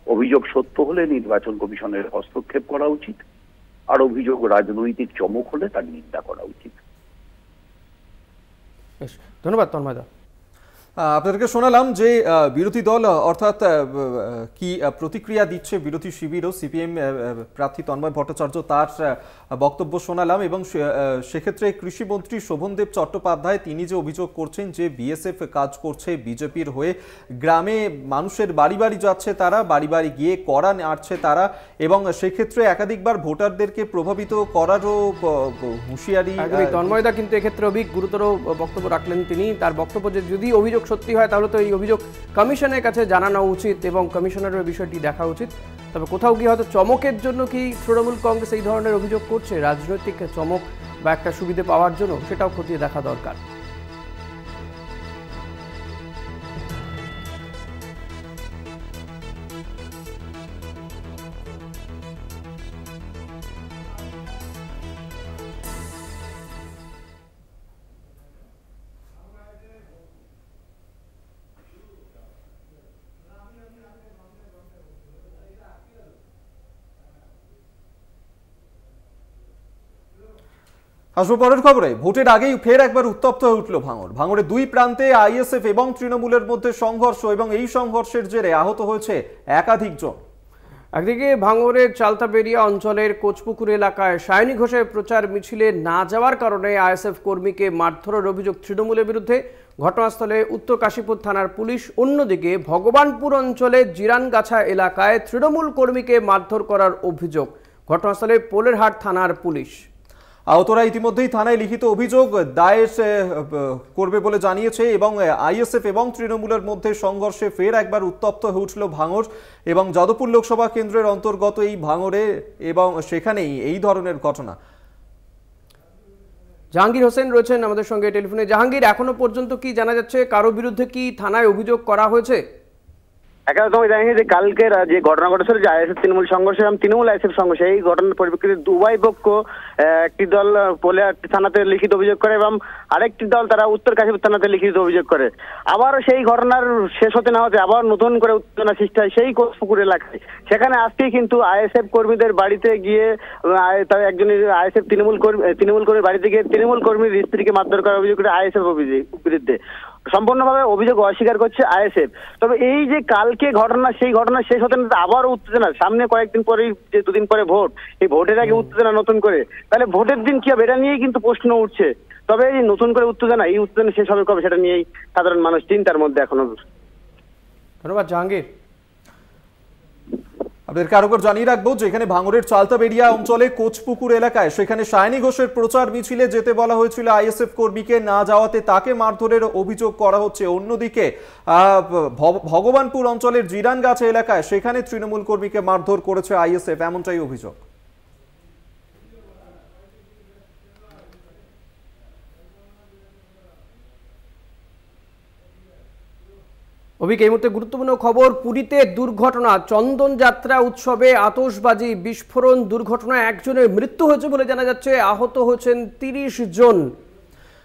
S9: অভিযোগ সত্য হলে নির্বাচন কমিশনের হস্তক্ষেপ করা উচিত, আর অভিযোগ রাজনৈতিক চমক হলে তার নিন্দা করা উচিত।
S1: ধন্যবাদ তন্ময়দা।
S2: আপনাদেরকে শোনালাম যে বিরোধী দল অর্থাৎ কি প্রতিক্রিয়া দিচ্ছে বিরোধী শিবির ও সিপিএম প্রার্থী তন্ময় ভট্টাচার্য, তার বক্তব্য শোনালাম। এবং সেক্ষেত্রে কৃষিমন্ত্রী শোভনদেব চট্টোপাধ্যায় তিনি যে অভিযোগ করছেন যে বিএসএফ কাজ করছে বিজেপির হয়ে, গ্রামে মানুষের বাড়ি বাড়ি যাচ্ছে তারা, বাড়ি বাড়ি গিয়ে কড়া নাড়ছে তারা, এবং সেক্ষেত্রে একাধিকবার ভোটারদেরকে প্রভাবিত করারও হুঁশিয়ারি।
S1: তন্ময়দা কিন্তু এক্ষেত্রে গুরুতর বক্তব্য রাখলেন তিনি। তার বক্তব্য যে যদি অভিযোগ সত্যি হয় তাহলে তো এই অভিযোগ কমিশনের কাছে জানানো উচিত এবং কমিশনারের বিষয়টি দেখা উচিত। তবে কোথাও গিয়ে হয়তো চমকের জন্য কি তৃণমূল কংগ্রেস এই ধরনের অভিযোগ করছে, রাজনৈতিক চমক বা একটা সুবিধা পাওয়ার জন্য, সেটাও খতিয়ে দেখা দরকার।
S2: আসবো পরের খবরে। ভোটের আগেই ফের একবার উত্তপ্ত হয়ে উঠল ভাঙড়। ভাঙড়ে দুই প্রান্তে আইএসএফ এবং তৃণমূলের মধ্যে সংঘর্ষ, এবং এই সংঘর্ষের জেরে আহত হয়েছে একাধিক জন।
S1: একদিকে ভাঙড়ের চালতাবেরিয়া অঞ্চলের কোচপুকুর এলাকায় সায়নী ঘোষের প্রচার মিছিলে না যাওয়ার কারণে আইএসএফ কর্মীকে মারধরের অভিযোগ তৃণমূলের বিরুদ্ধে, ঘটনাস্থলে উত্তর কাশীপুর থানার পুলিশ। অন্যদিকে ভগবানপুর অঞ্চলের জিরানগাছা এলাকায় তৃণমূল কর্মীকে মারধর করার অভিযোগ, ঘটনাস্থলে পোলেরহাট থানার পুলিশ।
S2: আহতরা ইতিমধ্যেই থানায় লিখিত অভিযোগ দায়ের করবে বলে জানিয়েছে, এবং আইএসএফ এবং তৃণমূলের মধ্যে সংঘর্ষে ফের একবার উত্তপ্ত হয়ে উঠল ভাঙড় এবং যাদবপুর লোকসভা কেন্দ্রের অন্তর্গত এই ভাঙড়ে, এবং সেখানেই এই ধরনের ঘটনা।
S1: জাহাঙ্গীর হোসেন রয়েছেন আমাদের সঙ্গে টেলিফোনে। জাহাঙ্গীর, এখনো পর্যন্ত কি জানা যাচ্ছে, কারো বিরুদ্ধে কি থানায় অভিযোগ করা হয়েছে?
S10: একাদশ জানিয়ে যে কালকের যে ঘটনা ঘটেছিল যে আইএসএফ তৃণমূল সংঘর্ষ এবং তৃণমূল আইএসএফ সংঘর্ষ, এই ঘটনার পরিপ্রেক্ষিতে উভয় পক্ষ একটি দল পোলেহাট থানাতে লিখিত অভিযোগ করে এবং আরেকটি দল তারা উত্তর কাশীপুর থানাতে লিখিত অভিযোগ করে। আবার সেই ঘটনার শেষ হতে না হতে আবার নতুন করে উত্তেজনা সৃষ্টি হয় সেই কোচপুকুর এলাকায়। সেখানে আজকেই কিন্তু আইএসএফ কর্মীদের বাড়িতে গিয়ে তার একজন আইএসএফ তৃণমূল কর্মীর বাড়িতে গিয়ে তৃণমূল কর্মীর স্ত্রীকে মারধর করার অভিযোগ করে আইএসএফ বিরুদ্ধে। সম্পূর্ণভাবে অভিযোগ অস্বীকার করছে আইএসএফ। তবে এই যে কালকে ঘটনা, সেই ঘটনা শেষ হতে না আবার উত্তেজনা, সামনে কয়েকদিন পরে যে দুদিন পরে ভোট, এই ভোটের আগে উত্তেজনা নতুন করে, তাহলে ভোটের দিন কি হবে এটা নিয়েই কিন্তু প্রশ্ন উঠছে। তবে এই নতুন করে উত্তেজনা, এই উত্তেজনা শেষ হবে কবে সেটা নিয়েই সাধারণ মানুষ চিন্তার মধ্যে এখনো।
S1: ধন্যবাদ জাহাঙ্গীর।
S2: আপনাদেরকে আরো করে জানিয়ে রাখবো যে এখানে ভাঙড়ের চালতাবেড়িয়া অঞ্চলে কোচপুকুর এলাকায় সেখানে সায়নী ঘোষের প্রচার মিছিলে যেতে বলা হয়েছিল আইএসএফ কর্মীকে, না যাওয়াতে তাকে মারধরের অভিযোগ করা হচ্ছে। অন্যদিকে ভগবানপুর অঞ্চলের জিরানগাছা এলাকায় সেখানে তৃণমূল কর্মীকে মারধর করেছে আইএসএফ, এমনটাই অভিযোগ।
S1: অভিক, এই মুহূর্তে গুরুত্বপূর্ণ খবর, পুরীতে দুর্ঘটনা, চন্দন যাত্রা উৎসবে আতশবাজি বিস্ফোরণ দুর্ঘটনায় একজনের মৃত্যু হয়েছে বলে জানা যাচ্ছে, আহত হয়েছেন 30 জন।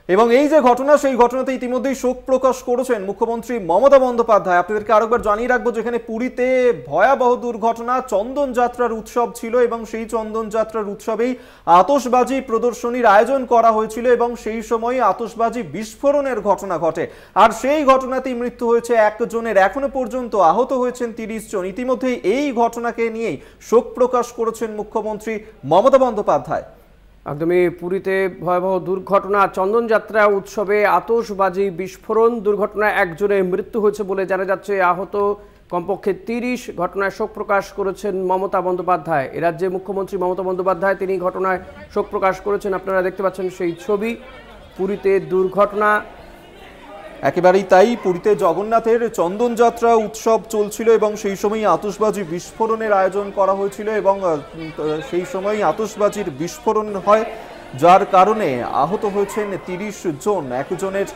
S2: এবং এই যে ঘটনা, সেই ঘটনাতে ইতিমধ্যেই শোক প্রকাশ করেছেন মুখ্যমন্ত্রী মমতা বন্দ্যোপাধ্যায়। আপনাদেরকে আরেকবার জানিয়ে রাখবো যেখানে পুরীতে ভয়াবহ দুর্ঘটনা, চন্দন যাত্রার উৎসব ছিল এবং সেই চন্দন যাত্রার উৎসবেই আতশবাজি প্রদর্শনীর আয়োজন করা হয়েছিল এবং সেই সময় আতশবাজি বিস্ফোরণের ঘটনা ঘটে, আর সেই ঘটনাতেই মৃত্যু হয়েছে একজনের, এখনো পর্যন্ত আহত হয়েছেন 30 জন। ইতিমধ্যেই এই ঘটনাকে নিয়েই শোক প্রকাশ করেছেন মুখ্যমন্ত্রী মমতা বন্দ্যোপাধ্যায়।
S1: একদমই, পুরীতে ভয়াবহ দুর্ঘটনা, চন্দনযাত্রা উৎসবে আতশবাজি বিস্ফোরণ দুর্ঘটনায় একজনের মৃত্যু হয়েছে বলে জানা যাচ্ছে, আহত কমপক্ষে 30। ঘটনায় শোক প্রকাশ করেছেন মমতা বন্দ্যোপাধ্যায়। এ রাজ্যে মুখ্যমন্ত্রী মমতা বন্দ্যোপাধ্যায় তিনি ঘটনায় শোক প্রকাশ করেছেন। আপনারা দেখতে পাচ্ছেন সেই ছবি, পুরীতে দুর্ঘটনা।
S2: একেবারেই তাই, পুরীতে জগন্নাথের চন্দনযাত্রা উৎসব চলছিল এবং সেই সময় আতশবাজি বিস্ফোরণের আয়োজন করা হয়েছিল এবং সেই সময় আতশবাজির বিস্ফোরণ হয়, যার কারণে আহত হয়েছেন 30 জন, একজনের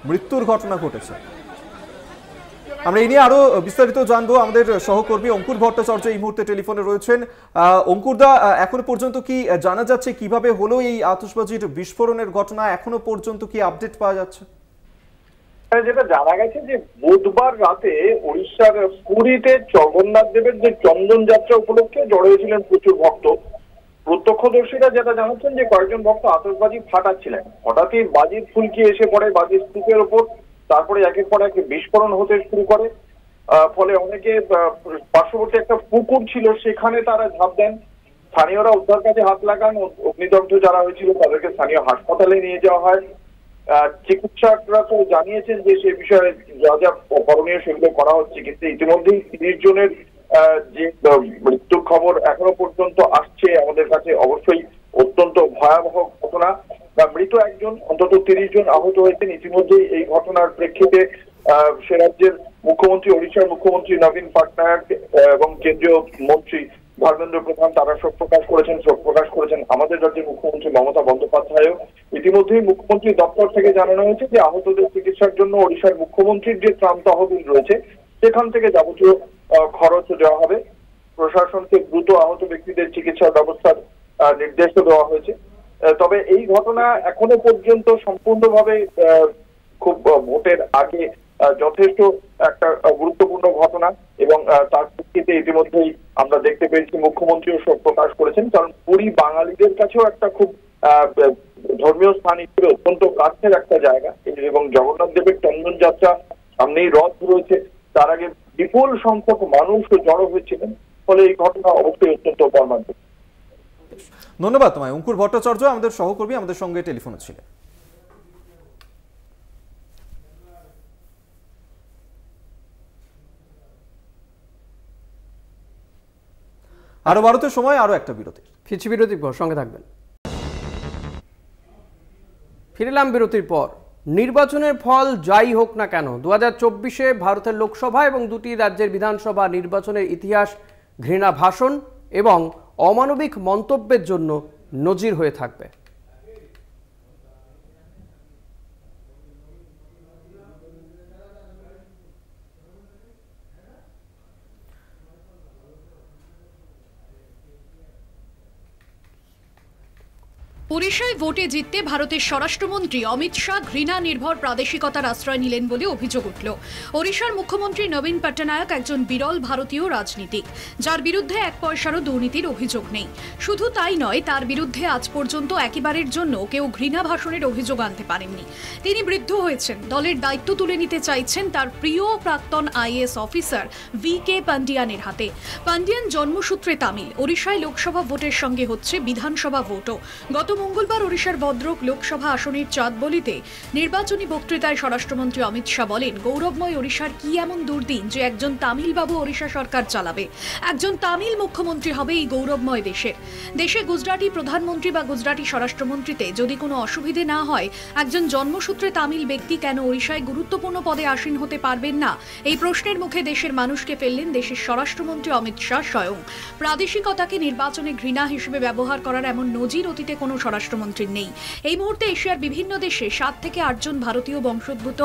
S2: মৃত্যুর ঘটনা ঘটেছে। আমরা এই নিয়ে আরো বিস্তারিত জানবো। আমাদের সহকর্মী অঙ্কুর ভট্টাচার্য এই মুহূর্তে টেলিফোনে রয়েছেন। অঙ্কুরদা, এখনো পর্যন্ত কি জানা যাচ্ছে কিভাবে হলো এই আতশবাজির বিস্ফোরণের ঘটনা? এখনো পর্যন্ত কি আপডেট পাওয়া যাচ্ছে?
S11: যেটা জানা গেছে যে বুধবার রাতে উড়িষ্যার পুরীতে জগন্নাথ দেবের যে চন্দন যাত্রা উপলক্ষে জড়ো হয়েছিলেন প্রচুর ভক্ত। প্রত্যক্ষদর্শীরা যেটা জানাচ্ছেন যে কয়েকজন ভক্ত আতশবাজি ফাটাচ্ছিলেন, হঠাৎই বাজির ফুলকি এসে পড়ে বাজির স্তূপের ওপর, তারপরে একের পর এক বিস্ফোরণ হতে শুরু করে। ফলে অনেকে পার্শ্ববর্তী একটা পুকুর ছিল সেখানে তারা ঝাঁপ দেন। স্থানীয়রা উদ্ধার কাজে হাত লাগান, অগ্নিদগ্ধ যারা হয়েছিল তাদেরকে স্থানীয় হাসপাতালে নিয়ে যাওয়া হয়। চিকিৎসকরা তো জানিয়েছেন যে সে বিষয়ে যা যা করণীয় সেগুলো করা হচ্ছে, কিন্তু ইতিমধ্যেই 30 জনের যে মৃত্যুর খবর এখনো পর্যন্ত আসছে আমাদের কাছে, অবশ্যই অত্যন্ত ভয়াবহ ঘটনা। মৃত একজন, অন্তত 30 জন আহত হয়েছেন। ইতিমধ্যেই এই ঘটনার প্রেক্ষিতে সে রাজ্যের মুখ্যমন্ত্রী, ওড়িশার মুখ্যমন্ত্রী নবীন পটনায়ক এবং কেন্দ্রীয় মন্ত্রী ধর্মেন্দ্র প্রধান তারা শোক প্রকাশ করেছেন। আমাদের রাজ্যের মুখ্যমন্ত্রী মমতা বন্দ্যোপাধ্যায়ও ইতিমধ্যেই মুখ্যমন্ত্রী দপ্তর থেকে জানানো হয়েছে যে আহতদের চিকিৎসার জন্য ওড়িশার মুখ্যমন্ত্রীর যে ত্রাণ তহবিল রয়েছে সেখান থেকে যাবতীয় খরচ দেওয়া হবে। প্রশাসনকে দ্রুত আহত ব্যক্তিদের চিকিৎসার ব্যবস্থার নির্দেশ দেওয়া হয়েছে। তবে এই ঘটনা এখনো পর্যন্ত সম্পূর্ণভাবে খুব ভোটের আগে যথেষ্ট একটা গুরুত্বপূর্ণ ঘটনা এবং তার প্রেক্ষিতে ইতিমধ্যেই আমরা দেখতে পেয়েছি মুখ্যমন্ত্রীও শোক প্রকাশ করেছেন, কারণ পুরী বাঙালিদের কাছেও একটা খুব ধর্মীয় স্থান হিসেবে অত্যন্ত কাছের একটা জায়গা এবং জগন্নাথ দেবের চন্দন যাত্রা সামনেই রথ রয়েছে, তার আগে বিপুল সংখ্যক মানুষ জড়ো হয়েছিলেন, ফলে এই ঘটনা অবশ্যই অত্যন্ত মর্মান্তিক।
S2: ধন্যবাদ তোমায় অঙ্কুর ভট্টাচার্য, আমাদের সহকর্মী আমাদের সঙ্গে টেলিফোনে ছিলেন। আরো ভারতের সময় আরো একটা বিরতি,
S1: ফিরছি বিরতির পর, সঙ্গে থাকবেন। ফিরলাম বিরতির পর। নির্বাচনের ফল যাই হোক না কেন, 2024-এ ভারতের লোকসভা এবং 2টি রাজ্যের বিধানসভা নির্বাচনের ইতিহাস ঘৃণা ভাষণ এবং অমানবিক মন্তব্যের জন্য নজির হয়ে থাকবে।
S12: ওড়িশায় ভোটে জিততে ভারতের স্বরাষ্ট্রমন্ত্রী অমিত শাহ ঘৃণা নির্ভর প্রাদেশিকতার আশ্রয় নিলেন বলে অভিযোগ উঠল। ওড়িশার মুখ্যমন্ত্রী নবীন পট্টনায়ক একজন বিরল ভারতীয় রাজনীতিক, যার বিরুদ্ধে এক পয়সারও দুর্নীতির অভিযোগ নেই। শুধু তাই নয়, তার বিরুদ্ধে আজ পর্যন্ত একেবারের জন্য কেউ ঘৃণা ভাষণের অভিযোগ আনতে পারেননি। তিনি বৃদ্ধ হয়েছেন, দলের দায়িত্ব তুলে নিতে চাইছেন তার প্রিয় প্রাক্তন আইএএস অফিসার VK পান্ডিয়ানের হাতে। পান্ডিয়ান জন্মসূত্রে তামিল। ওড়িশায় লোকসভা ভোটের সঙ্গে হচ্ছে বিধানসভা ভোটও। গত মঙ্গলবার ওড়িশার ভদ্রক লোকসভা আসনের চাঁদবলিতে নির্বাচনী বক্তৃতায় স্বরাষ্ট্রমন্ত্রী অমিত শাহ বলেন, গৌরবময় ওড়িশার কি এমন দুর্দিন যে একজন তামিল বাবু ওড়িশা সরকার চালাবে, একজন তামিল মুখ্যমন্ত্রী হবে এই গৌরবময় দেশে গুজরাটি প্রধানমন্ত্রী বা গুজরাটি স্বরাষ্ট্রমন্ত্রীতে যদি কোনো অসুবিধে না হয়, একজন জন্মসূত্রে তামিল ব্যক্তি কেন ওড়িশায় গুরুত্বপূর্ণ পদে আসীন হতে পারবেন না? এই প্রশ্নের মুখে দেশের মানুষকে ফেললেন দেশের স্বরাষ্ট্রমন্ত্রী অমিত শাহ স্বয়ং। প্রাদেশিকতাকে নির্বাচনে ঘৃণা হিসেবে ব্যবহার করার এমন নজির অতীতে কোনো স্বরাষ্ট্রমন্ত্রীর নেই। এই মুহূর্তে এশিয়ার বিভিন্ন দেশে 7 থেকে 8 জন ভারতীয় বংশোদ্ভূত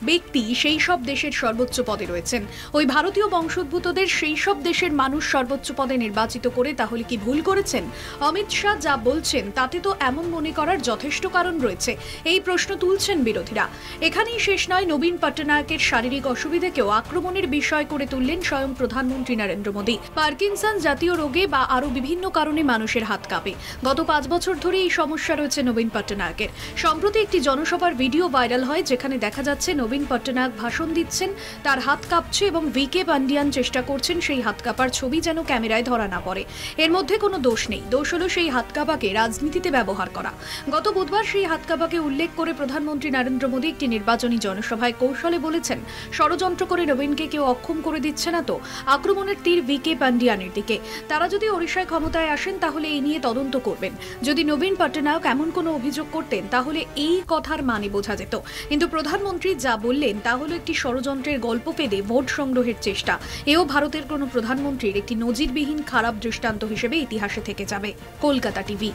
S12: ব্যক্তি সেই সব দেশের সর্বোচ্চ পদে রয়েছেন। ওই ভারতীয় বংশোদ্ভূতদের সেই সব দেশের মানুষ সর্বোচ্চ পদে নির্বাচিত করে তাহলে কি ভুল করেছেন? অমিত শাহ যা বলছেন তাতে তো এমন মনে করার যথেষ্ট কারণ রয়েছে, এই প্রশ্ন তুলছেন বিরোধীরা। এখানেই শেষ নয়, নবীন পট্টনায়কের শারীরিক অসুবিধাকেও আক্রমণের বিষয় করে তুললেন স্বয়ং প্রধানমন্ত্রী নরেন্দ্র মোদী। পার্কিনসন জাতীয় রোগে বা আরও বিভিন্ন কারণে মানুষের হাত কাঁপে। গত 5 বছর ধরে এই সমস্যা রয়েছে নবীন পট্টনায়কের। সম্প্রতি একটি জনসভার ভিডিও ভাইরাল হয়, যেখানে দেখা যাচ্ছে নবীন পট্টনায়ক ভাষণ দিচ্ছেন, তার হাত কাঁপছে এবং VK পান্ডিয়ান চেষ্টা করছেন সেই হাত কাঁপার ছবি যেন ক্যামেরায় ধরা না পড়ে। এর মধ্যে কোনো দোষ নেই, দোষ হলো সেই হাত কাঁপাকে রাজনীতিতে ব্যবহার করা। গত বুধবার সেই হাত কাঁপাকে উল্লেখ করে প্রধানমন্ত্রী নরেন্দ্র মোদী একটি নির্বাচনী জনসভায় কৌশলে বলেছেন, ষড়যন্ত্র করে নবীনকে কেউ অক্ষম করে দিচ্ছে না তো? আক্রমণের তীর VK পান্ডিয়ানের দিকে। তারা যদি ওড়িশায় ক্ষমতায় আসেন তাহলে এই নিয়ে তদন্ত করবেন। যদি নবীন পট্টনায়ক এমন কোনো অভিযোগ করতেন তাহলে এই কথার মানে বোঝা যেত। কিন্তু প্রধানমন্ত্রী যা বললেন তা হলো একটি ষড়যন্ত্রের গল্প পেদে ভোট সংগ্রহের চেষ্টা। এও ভারতের কোনো প্রধানমন্ত্রীর একটি নজিরবিহীন খারাপ দৃষ্টান্ত হিসেবে ইতিহাসে থেকে যাবে। কলকাতা টিভি।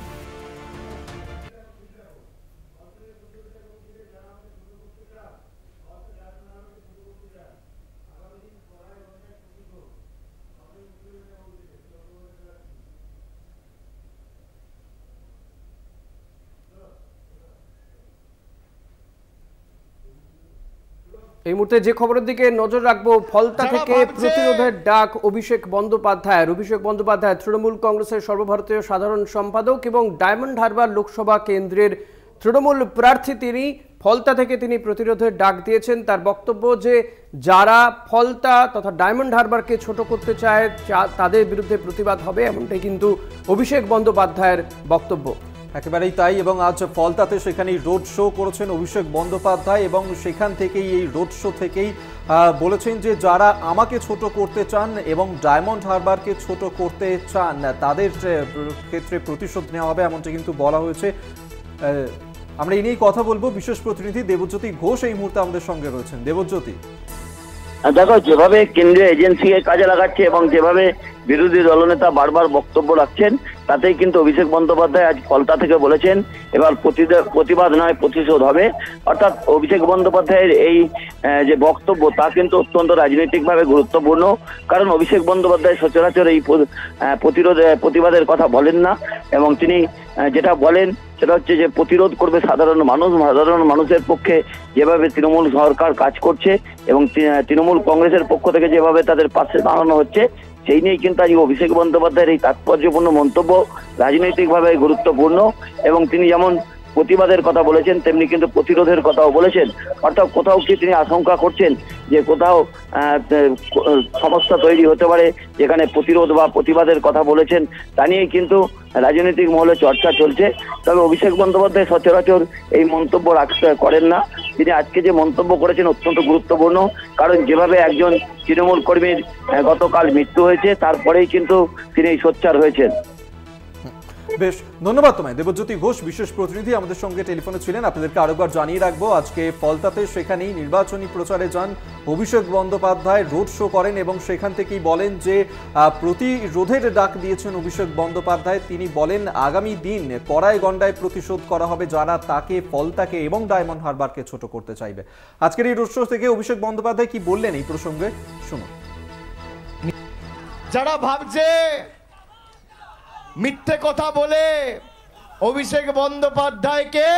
S1: এই মুহূর্তে যে খবরের দিকে নজর রাখবো, ফলতা থেকে প্রতিরোধের ডাক অভিষেক বন্দ্যোপাধ্যায় তৃণমূল কংগ্রেসের সর্বভারতীয় সাধারণ সম্পাদক এবং ডায়মন্ড হারবার লোকসভা কেন্দ্রের তৃণমূল প্রার্থী। তিনি ফলতা থেকে তিনি প্রতিরোধের ডাক দিয়েছেন। তার বক্তব্য যে যারা ফলতা তথা ডায়মন্ড হারবারকে ছোট করতে চায় তাদের বিরুদ্ধে প্রতিবাদ হবে, এমনটাই কিন্তু অভিষেক বন্দ্যোপাধ্যায়ের বক্তব্য।
S2: একেবারেই তাই, এবং আজ ফলতাতে সেখানেই রোড শো করেছেন অভিষেক বন্দ্যোপাধ্যায় এবং সেখান থেকেই এই রোড শো থেকেই বলেছেন যে যারা আমাকে ছোট করতে চান এবং ডায়মন্ড হারবারকে ছোট করতে চান তাদের ক্ষেত্রে প্রতিশোধ নেওয়া হবে, এমনটা কিন্তু বলা হয়েছে। আমরা এই নিয়েই কথা বলবো। বিশেষ প্রতিনিধি দেবজ্যোতি ঘোষ এই মুহূর্তে আমাদের সঙ্গে রয়েছেন। দেবজ্যোতি,
S10: দেখো, যেভাবে কেন্দ্রীয় এজেন্সিকে কাজে লাগাচ্ছে এবং যেভাবে বিরোধী দলনেতা বারবার বক্তব্য রাখছেন, তাতেই কিন্তু অভিষেক বন্দ্যোপাধ্যায় আজ ফলতা থেকে বলেছেন এবার প্রতিবাদ নয় প্রতিশোধ হবে। অর্থাৎ অভিষেক বন্দ্যোপাধ্যায়ের এই যে বক্তব্য তা কিন্তু অত্যন্ত রাজনৈতিকভাবে গুরুত্বপূর্ণ, কারণ অভিষেক বন্দ্যোপাধ্যায় সচরাচর এই প্রতিবাদের কথা বলেন না এবং তিনি যেটা বলেন সেটা হচ্ছে যে প্রতিরোধ করবে সাধারণ মানুষের পক্ষে যেভাবে তৃণমূল সরকার কাজ করছে এবং তৃণমূল কংগ্রেসের পক্ষ থেকে যেভাবে তাদের পাশে দাঁড়ানো হচ্ছে, সেই নিয়েই কিন্তু আজ অভিষেক বন্দ্যোপাধ্যায়ের এই তাৎপর্যপূর্ণ মন্তব্য রাজনৈতিকভাবে গুরুত্বপূর্ণ। এবং তিনি যেমন প্রতিবাদের কথা বলেছেন তেমনি কিন্তু প্রতিরোধের কথাও বলেছেন। অর্থাৎ কোথাও কি তিনি আশঙ্কা করছেন যে কোথাও সমস্যা তৈরি হতে পারে, যেখানে প্রতিরোধ বা প্রতিবাদের কথা বলেছেন তা নিয়েই কিন্তু রাজনৈতিক মহলে চর্চা চলছে। তবে অভিষেক বন্দ্যোপাধ্যায় সচরাচর এই মন্তব্য করেন না। তিনি আজকে যে মন্তব্য করেছেন অত্যন্ত গুরুত্বপূর্ণ, কারণ যেভাবে একজন তৃণমূল কর্মীর গতকাল মৃত্যু হয়েছে তারপরেই কিন্তু তিনি সোচ্চার হয়েছেন।
S2: বেশ, ধন্যবাদ তোমায় দেবজ্যোতি ঘোষ, বিশেষ প্রতিনিধি আমাদের সঙ্গে টেলিফোনে ছিলেন। আপনাদেরকে আরেকবার জানিয়ে রাখবো, আজকে ফলতাতে সেখানেই নির্বাচনী প্রচারে যান অভিষেক বন্দ্যোপাধ্যায়, রোড শো করেন এবং সেখান থেকেই বলেন যে প্রতিরোধের ডাক দিয়েছেন অভিষেক বন্দ্যোপাধ্যায়। তিনি বলেন আগামী দিন কড়ায় গন্ডায় প্রতিশোধ করা হবে যারা তাকে ফলতাকে এবং ডায়মন্ড হারবারকে ছোট করতে চাইবে। আজকের এই রোড শো থেকে অভিষেক বন্দ্যোপাধ্যায় কি বললেন এই প্রসঙ্গে শুনুন।
S13: যারা ভাবছে মিথ্যে কথা বলে অভিষেক বন্দ্যোপাধ্যায়কে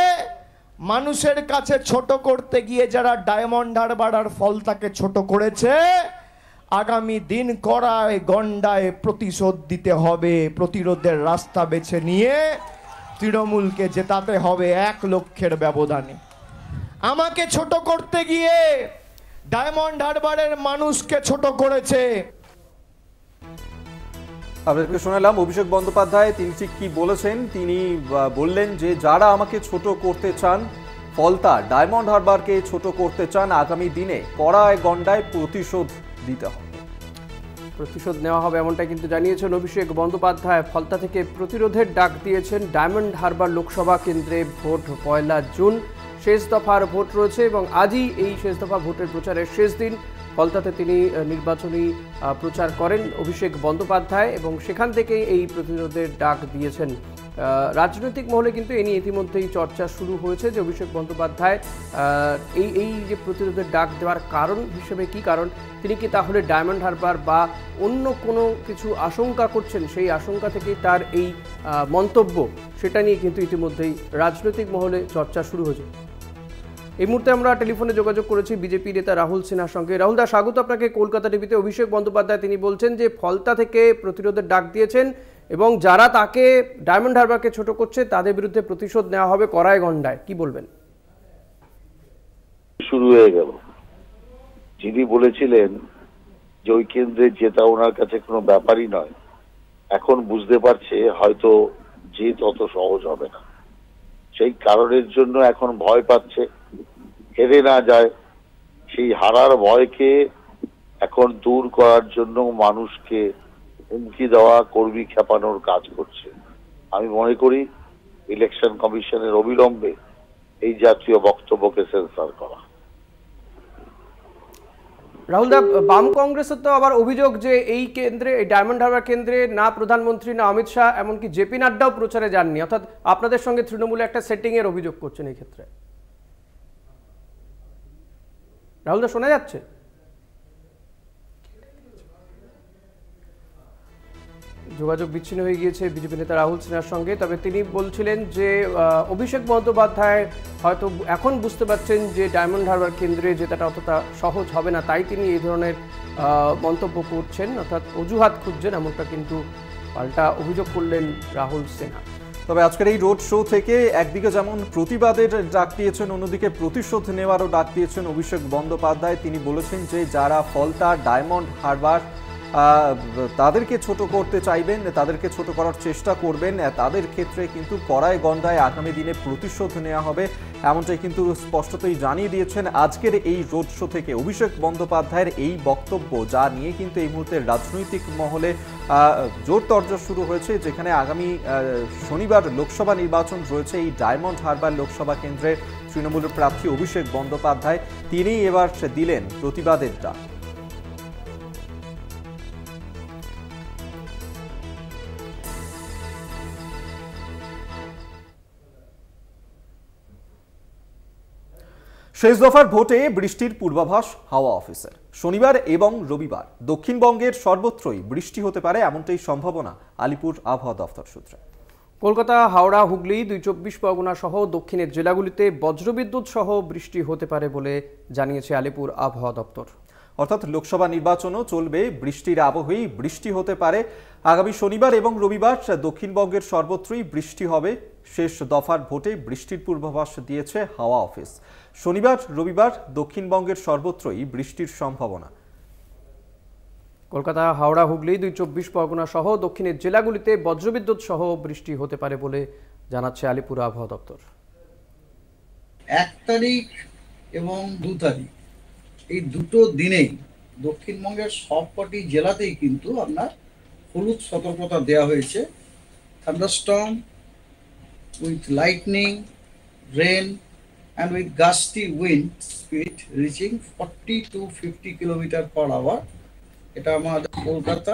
S13: মানুষের কাছে ছোট করতে গিয়ে যারা ডায়মন্ড হারবার আর ফলতাকে ছোট করেছে, আগামী দিন কড়ায় গন্ডায় প্রতিশোধ দিতে হবে। প্রতিরোধের রাস্তা বেছে নিয়ে তৃণমূলকে জেতাতে হবে 1 লক্ষের ব্যবধানে। আমাকে ছোট করতে গিয়ে ডায়মন্ড হারবারের মানুষকে ছোট করেছে।
S2: আপনাদেরকে শোনালাম অভিষেক বন্দ্যোপাধ্যায় তিনি ঠিক কি বলেছেন। তিনি বললেন যে যারা আমাকে ছোট করতে চান, ফলতা ডায়মন্ড হারবারকে ছোট করতে চান, আগামী দিনে কড়ায় গন্ডায় প্রতিশোধ দিতে হবে,
S1: প্রতিশোধ নেওয়া হবে, এমনটাই কিন্তু জানিয়েছেন অভিষেক বন্দ্যোপাধ্যায়। ফলতা থেকে প্রতিরোধের ডাক দিয়েছেন। ডায়মন্ড হারবার লোকসভা কেন্দ্রে ভোট 1 জুন, শেষ দফার ভোট রয়েছে এবং আজই এই শেষ দফা ভোটের প্রচারের শেষ দিন। ফলতাতে তিনি নির্বাচনী প্রচার করেন অভিষেক বন্দ্যোপাধ্যায় এবং সেখান থেকেই এই প্রতিরোধের ডাক দিয়েছেন। রাজনৈতিক মহলে কিন্তু এ নিয়ে ইতিমধ্যেই চর্চা শুরু হয়েছে যে অভিষেক বন্দ্যোপাধ্যায় এই যে প্রতিরোধের ডাক দেওয়ার কারণ হিসেবে কি কারণ, তিনি কি তাহলে ডায়মন্ড হারবার বা অন্য কোনো কিছু আশঙ্কা করছেন, সেই আশঙ্কা থেকেই তার এই মন্তব্য, সেটা নিয়ে কিন্তু ইতিমধ্যেই রাজনৈতিক মহলে চর্চা শুরু হয়েছে। এই মুহূর্তে আমরা টেলিফোনে যোগাযোগ করেছি বিজেপি নেতা রাহুল সিনহার সঙ্গে। রাহুল দা, স্বাগত আপনাকে কলকাতা টিভিতে। অভিষেক বন্দ্যোপাধ্যায় তিনি বলছেন যে ফলতা থেকে প্রতিরোধের ডাক দিয়েছেন এবং যারা তাকে ডায়মন্ড হারবারকে ছোট করছে তাদের বিরুদ্ধে প্রতিশোধ নেওয়া হবে কড়ায় গন্ডায়, কি বলবেন?
S4: শুরু হয়ে গেল। যিনি বলেছিলেন যে ওই কেন্দ্রে জেতা ওনার কাছে কোনো ব্যাপারই নয়, এখন বুঝতে পারছে হয়তো জিত অত সহজ হবে না। সেই কারণের জন্য এখন ভয় পাচ্ছে, হেরে না যায় সেই হারার ভয়কে এখন দূর করার জন্য মানুষকে হুমকি দেওয়া, কর্মী খেপানোর কাজ করছে। আমি মনে করি ইলেকশন কমিশনের অবিলম্বে এই জাতীয় বক্তব্যকে সেন্সর করা।
S1: রাহুল দা, বাম কংগ্রেসের তো আবার অভিযোগ যে এই কেন্দ্রে, এই ডায়মন্ড হারবার কেন্দ্রে না প্রধানমন্ত্রী না অমিত শাহ, এমনকি জেপি নাড্ডাও প্রচারে যাননি, অর্থাৎ আপনাদের সঙ্গে তৃণমূলে একটা সেটিং এর অভিযোগ করছেন এই ক্ষেত্রে। রাহুল দা, শোনা যাচ্ছে? যোগাযোগ বিচ্ছিন্ন হয়ে গিয়েছে বিজেপি নেতা রাহুল সিনহার সঙ্গে। তবে তিনি বলছিলেন যে অভিষেক বন্দ্যোপাধ্যায় হয়তো এখন বুঝতে পারছেন যে ডায়মন্ড হারবার কেন্দ্রে জেতাটা অতটা সহজ হবে না, তাই তিনি এই ধরনের মন্তব্য করছেন, অর্থাৎ অজুহাত খুঁজছেন, এমনটা কিন্তু পাল্টা অভিযোগ করলেন রাহুল সিনহা।
S2: তবে আজকের এই রোড শো থেকে একদিকে যেমন প্রতিবাদের ডাক দিয়েছেন, অন্যদিকে প্রতিশোধ নেওয়ারও ডাক দিয়েছেন অভিষেক বন্দ্যোপাধ্যায়। তিনি বলেছেন যে যারা ফলতা ডায়মন্ড হারবার তাদেরকে ছোট করতে চাইবেন, তাদেরকে ছোট করার চেষ্টা করবেন, তাদের ক্ষেত্রে কিন্তু কড়ায় গন্ডায় আগামী দিনে প্রতিশোধ নেওয়া হবে, এমনটাই কিন্তু স্পষ্টতই জানিয়ে দিয়েছেন আজকের এই রোড শো থেকে অভিষেক বন্দ্যোপাধ্যায়ের এই বক্তব্য, যা নিয়ে কিন্তু এই মুহূর্তে রাজনৈতিক মহলে জোর তর্জা শুরু হয়েছে। যেখানে আগামী শনিবার লোকসভা নির্বাচন রয়েছে, এই ডায়মন্ড হারবার লোকসভা কেন্দ্রের তৃণমূলের প্রার্থী অভিষেক বন্দ্যোপাধ্যায় তিনি এবার দিলেন প্রতিবাদের ডাক। শেষ দফার ভোটে বৃষ্টির পূর্বাভাস হাওয়া অফিসের। শনিবার এবং রবিবার দক্ষিণবঙ্গের সর্বত্রই বৃষ্টি হতে পারে, এমনটাই সম্ভাবনা আলিপুর আবহাওয়া দফতর সূত্রে।
S1: কলকাতা, হাওড়া, হুগলি, 24 পরগনা সহ দক্ষিণের জেলাগুলিতে বজ্রবিদ্যুৎ সহ বৃষ্টি হতে পারে বলে জানিয়েছে আলিপুর আবহাওয়া দপ্তর।
S2: অর্থাৎ লোকসভা নির্বাচনও চলবে বৃষ্টির আবহেই, বৃষ্টি হতে পারে আগামী শনিবার এবং রবিবার দক্ষিণবঙ্গের সর্বত্রই বৃষ্টি হবে। শেষ দফার ভোটে বৃষ্টির পূর্বাভাস দিয়েছে হাওয়া অফিস। শনিবার রবিবার দক্ষিণবঙ্গের সর্বত্রই বৃষ্টির সম্ভাবনা।
S1: কলকাতা, হাওড়া, হুগলি, 24 পরগনা সহ দক্ষিণের জেলাগুলিতে বজ্রবিদ্যুৎ সহ বৃষ্টি হতে পারে বলে জানাচ্ছে আলিপুর আবহাওয়া দপ্তর।
S14: 1 তারিখ এবং 2 তারিখ এই দুটো দিনেই দক্ষিণবঙ্গের সবকটি জেলাতেই কিন্তু আপনার হলুদ সতর্কতা দেওয়া হয়েছে। Thunderstorm with lightning, rain and with gusty wind speed reaching 40 to 50 km/h। এটা আমাদের কলকাতা,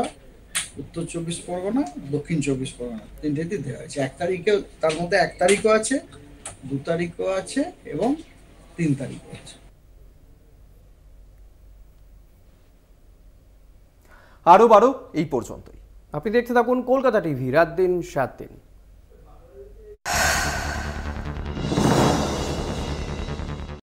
S14: উত্তর 24 পরগনা, দক্ষিণ 24 পরগনা তিনটেতে দেওয়া হয়েছে। 1 তারিখে, তার মধ্যে 1 তারিখও আছে, 2 তারিখও আছে এবং 3 তারিখও আছে।
S2: আরও এই পর্যন্তই।
S1: আপনি দেখতে থাকুন কলকাতা টিভি, রাত দিন 7 দিন।